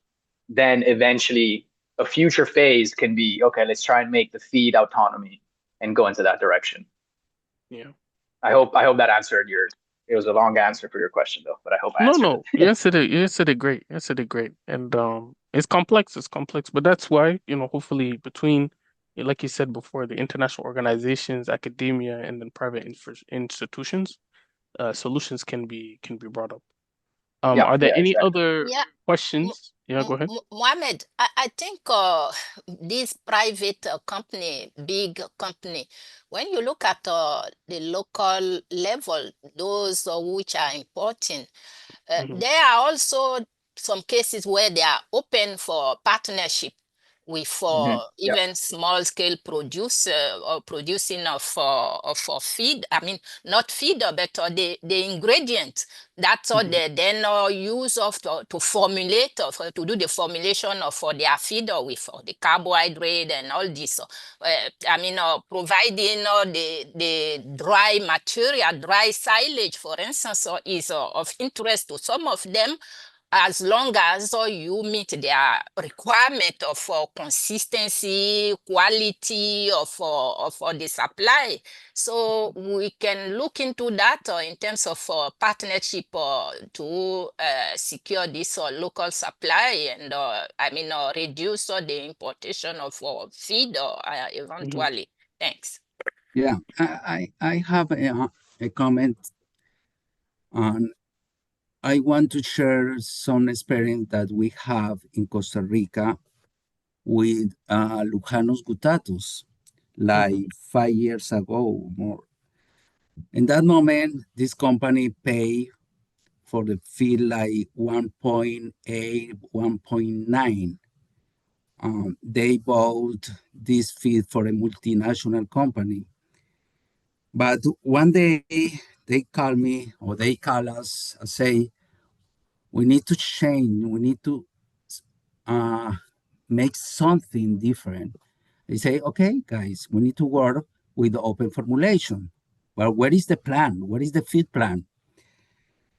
then eventually a future phase can be, okay, let's try and make the feed autonomy and go into that direction. Yeah. I hope that answered yours. It was a long answer for your question, though, but I hope I answered No. it. Yes, it is. Yes, it is great. Yes, it is great. And it's complex. It's complex, but that's why, hopefully between, like you said before, the international organizations, academia, and then private institutions, solutions can be brought up. Are there any exactly. other Yeah. questions? Yeah, go ahead. Mohammed, I think this private company, big company, when you look at the local level, those which are important, there are also some cases where they are open for partnership with even small scale producer or producing of feed. I mean, not feed, but the ingredient. That's all they then use to formulate to do the formulation of for their feed with the carbohydrate and all this. Providing the dry material, dry silage, for instance, is of interest to some of them, as long as you meet their requirement of consistency, quality of the supply. So we can look into that in terms of partnership to secure this local supply and reduce the importation of feed eventually. Thanks. Yeah, I have a comment on. I want to share some experience that we have in Costa Rica with Lucanus guttatus, like 5 years ago or more. In that moment, this company paid for the feed like 1.8, 1.9. They bought this feed for a multinational company. But one day they call me or they call us and say, we need to change, we need to make something different. They say, okay, guys, we need to work with the open formulation. Well, where is the plan? What is the feed plan?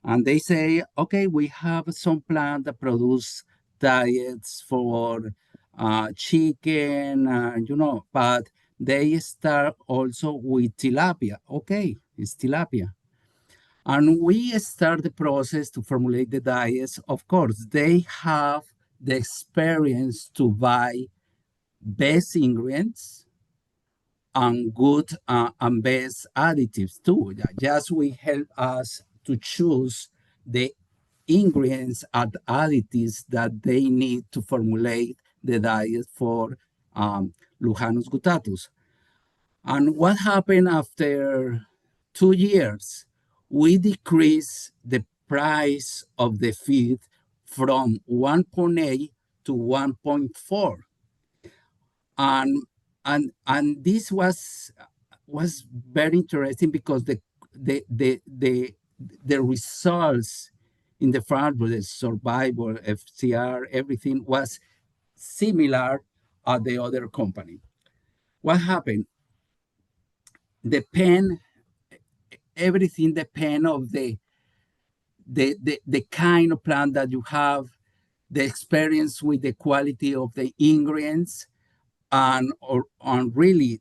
And they say, okay, we have some plant that produce diets for chicken, but they start also with tilapia. Okay, it's tilapia. And we start the process to formulate the diets. Of course, they have the experience to buy best ingredients and good and best additives too. Just will help us to choose the ingredients and additives that they need to formulate the diet for Lujanus guttatus. And what happened after 2 years? We decreased the price of the feed from 1.8 to 1.4. And this was very interesting because the results in the farm, the survival, FCR, everything was similar at the other company. What happened? Depend everything depend of the kind of plant that you have, the experience with the quality of the ingredients, and really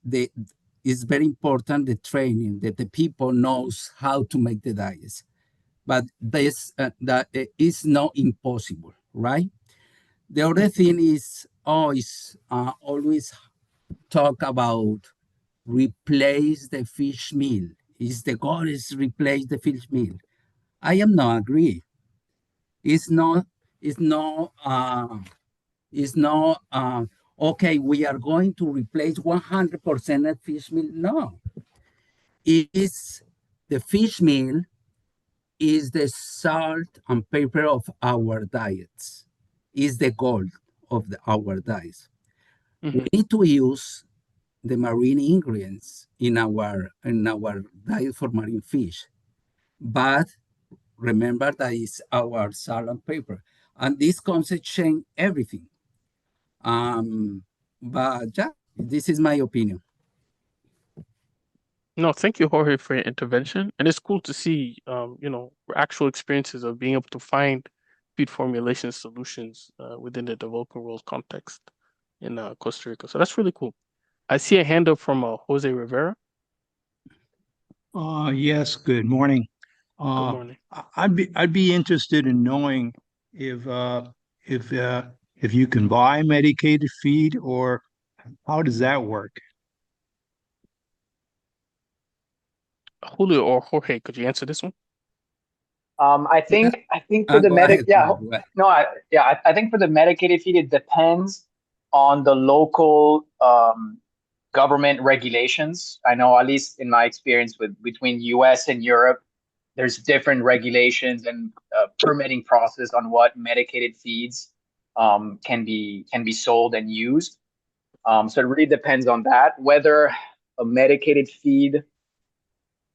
it's very important the training that the people knows how to make the diets. But this that is not impossible, right? The other thing is always talk about replace the fish meal. Is the goal is replace the fish meal? I am not agree. It's not. It's not. It's not. Okay, we are going to replace 100% of fish meal. No, it is the fish meal is the salt and pepper of our diets. Is the goal of our diets. We need to use the marine ingredients in our diet for marine fish, but remember that is our salt and pepper, and this concept change everything. But yeah, this is my opinion. No, thank you, Jorge, for your intervention. And it's cool to see, actual experiences of being able to find feed formulation solutions within the developing world context in Costa Rica. So that's really cool. I see a hand up from Jose Rivera. Yes, good morning. Good morning. I'd be interested in knowing if if uh, if you can buy medicated feed or how does that work? Julio or Jorge, could you answer this one? I think for the Go ahead, yeah, Julio, go ahead. no, I think for the medicated feed, it depends on the local government regulations. I know, at least in my experience with between US and Europe, there's different regulations and permitting process on what medicated feeds can be sold and used. So it really depends on that. Whether a medicated feed,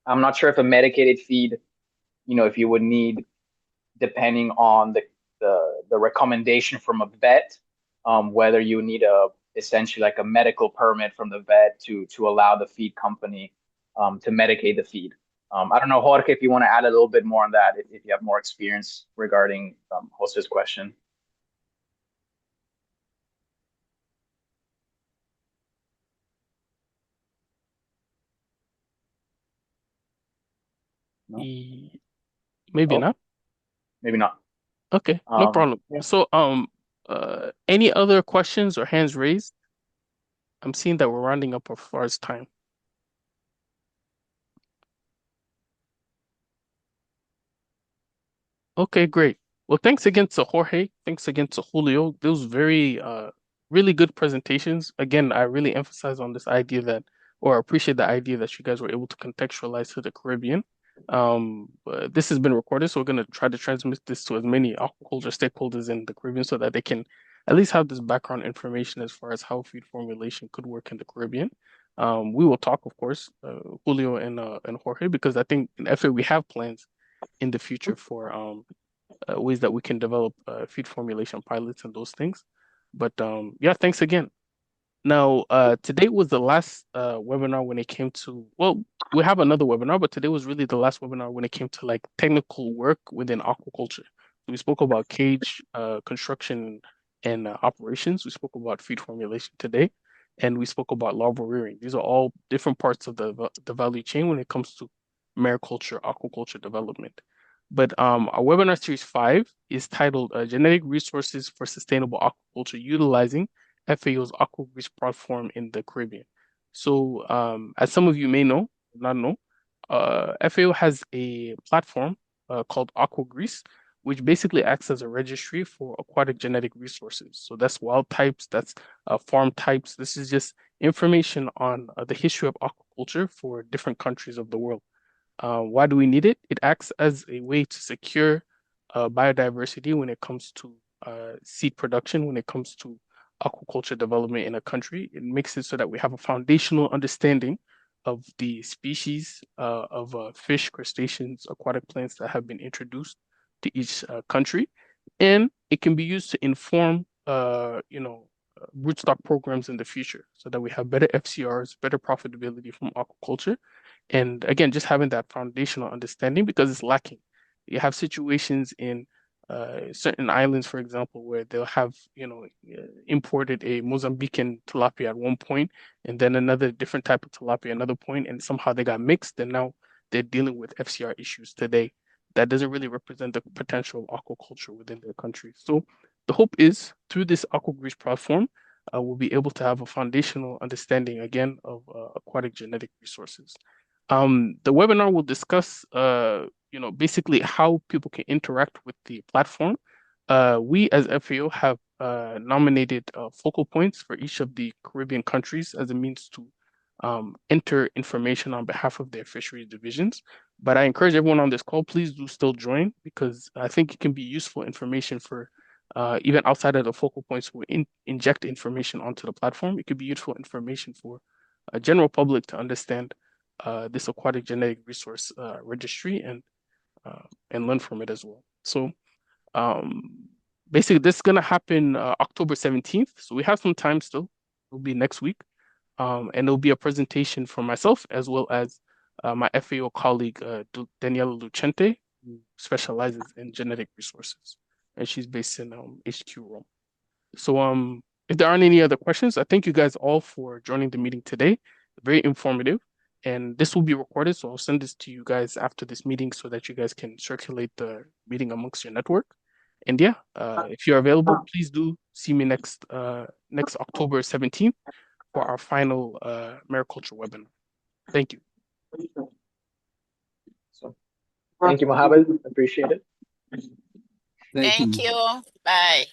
I'm not sure if a medicated feed, if you would need, depending on the recommendation from a vet, whether you need essentially like a medical permit from the vet to allow the feed company to medicate the feed. I don't know, Jorge, if you want to add a little bit more on that, if you have more experience regarding Jose's question. No? Maybe Oh, not. maybe not. Okay, no problem. Yeah. So, any other questions or hands raised? I'm seeing that we're rounding up as far as time. Okay, great. Well, thanks again to Jorge. Thanks again to Julio. Those very really good presentations. Again, I really emphasize on this idea that, or appreciate the idea that you guys were able to contextualize to the Caribbean. This has been recorded, so we're going to try to transmit this to as many aquaculture stakeholders in the Caribbean so that they can at least have this background information as far as how feed formulation could work in the Caribbean. We will talk, of course, Julio and Jorge, because I think in FA we have plans in the future for ways that we can develop feed formulation pilots and those things. But yeah, thanks again. Now, today was the last webinar when it came to, well, we have another webinar, but today was really the last webinar when it came to like technical work within aquaculture. We spoke about cage construction and operations. We spoke about feed formulation today, and we spoke about larval rearing. These are all different parts of the value chain when it comes to mariculture, aquaculture development. But our webinar series 5 is titled Genetic Resources for Sustainable Aquaculture Utilizing FAO's AquaGrease platform in the Caribbean. So, as some of you may know, not know, FAO has a platform called AquaGrease, which basically acts as a registry for aquatic genetic resources. So that's wild types, that's farm types. This is just information on the history of aquaculture for different countries of the world. Why do we need it? It acts as a way to secure biodiversity when it comes to seed production, when it comes to aquaculture development in a country. It makes it so that we have a foundational understanding of the species of fish, crustaceans, aquatic plants that have been introduced to each country. And it can be used to inform, rootstock programs in the future so that we have better FCRs, better profitability from aquaculture. And again, just having that foundational understanding because it's lacking. You have situations in certain islands, for example, where they'll have, imported a Mozambican tilapia at one point, and then another different type of tilapia another point, and somehow they got mixed, and now they're dealing with FCR issues today. That doesn't really represent the potential of aquaculture within their country. So the hope is through this AquaGrease platform, we'll be able to have a foundational understanding again of aquatic genetic resources. The webinar will discuss, basically how people can interact with the platform. We as FAO have nominated focal points for each of the Caribbean countries as a means to enter information on behalf of their fisheries divisions. But I encourage everyone on this call, please do still join because I think it can be useful information for even outside of the focal points who inject information onto the platform. It could be useful information for a general public to understand this aquatic genetic resource registry and learn from it as well. So basically this is gonna happen October 17th. So we have some time still. It'll be next week. And it'll be a presentation from myself as well as my FAO colleague Daniela Lucente, who specializes in genetic resources. And she's based in HQ Rome. So if there aren't any other questions, I thank you guys all for joining the meeting today. Very informative. And this will be recorded, so I'll send this to you guys after this meeting so that you guys can circulate the meeting amongst your network. And yeah, if you're available, please do see me next October 17th for our final mariculture webinar. Thank you. So, thank you, Mohammed. Appreciate it. Thank you. Thank you. Bye.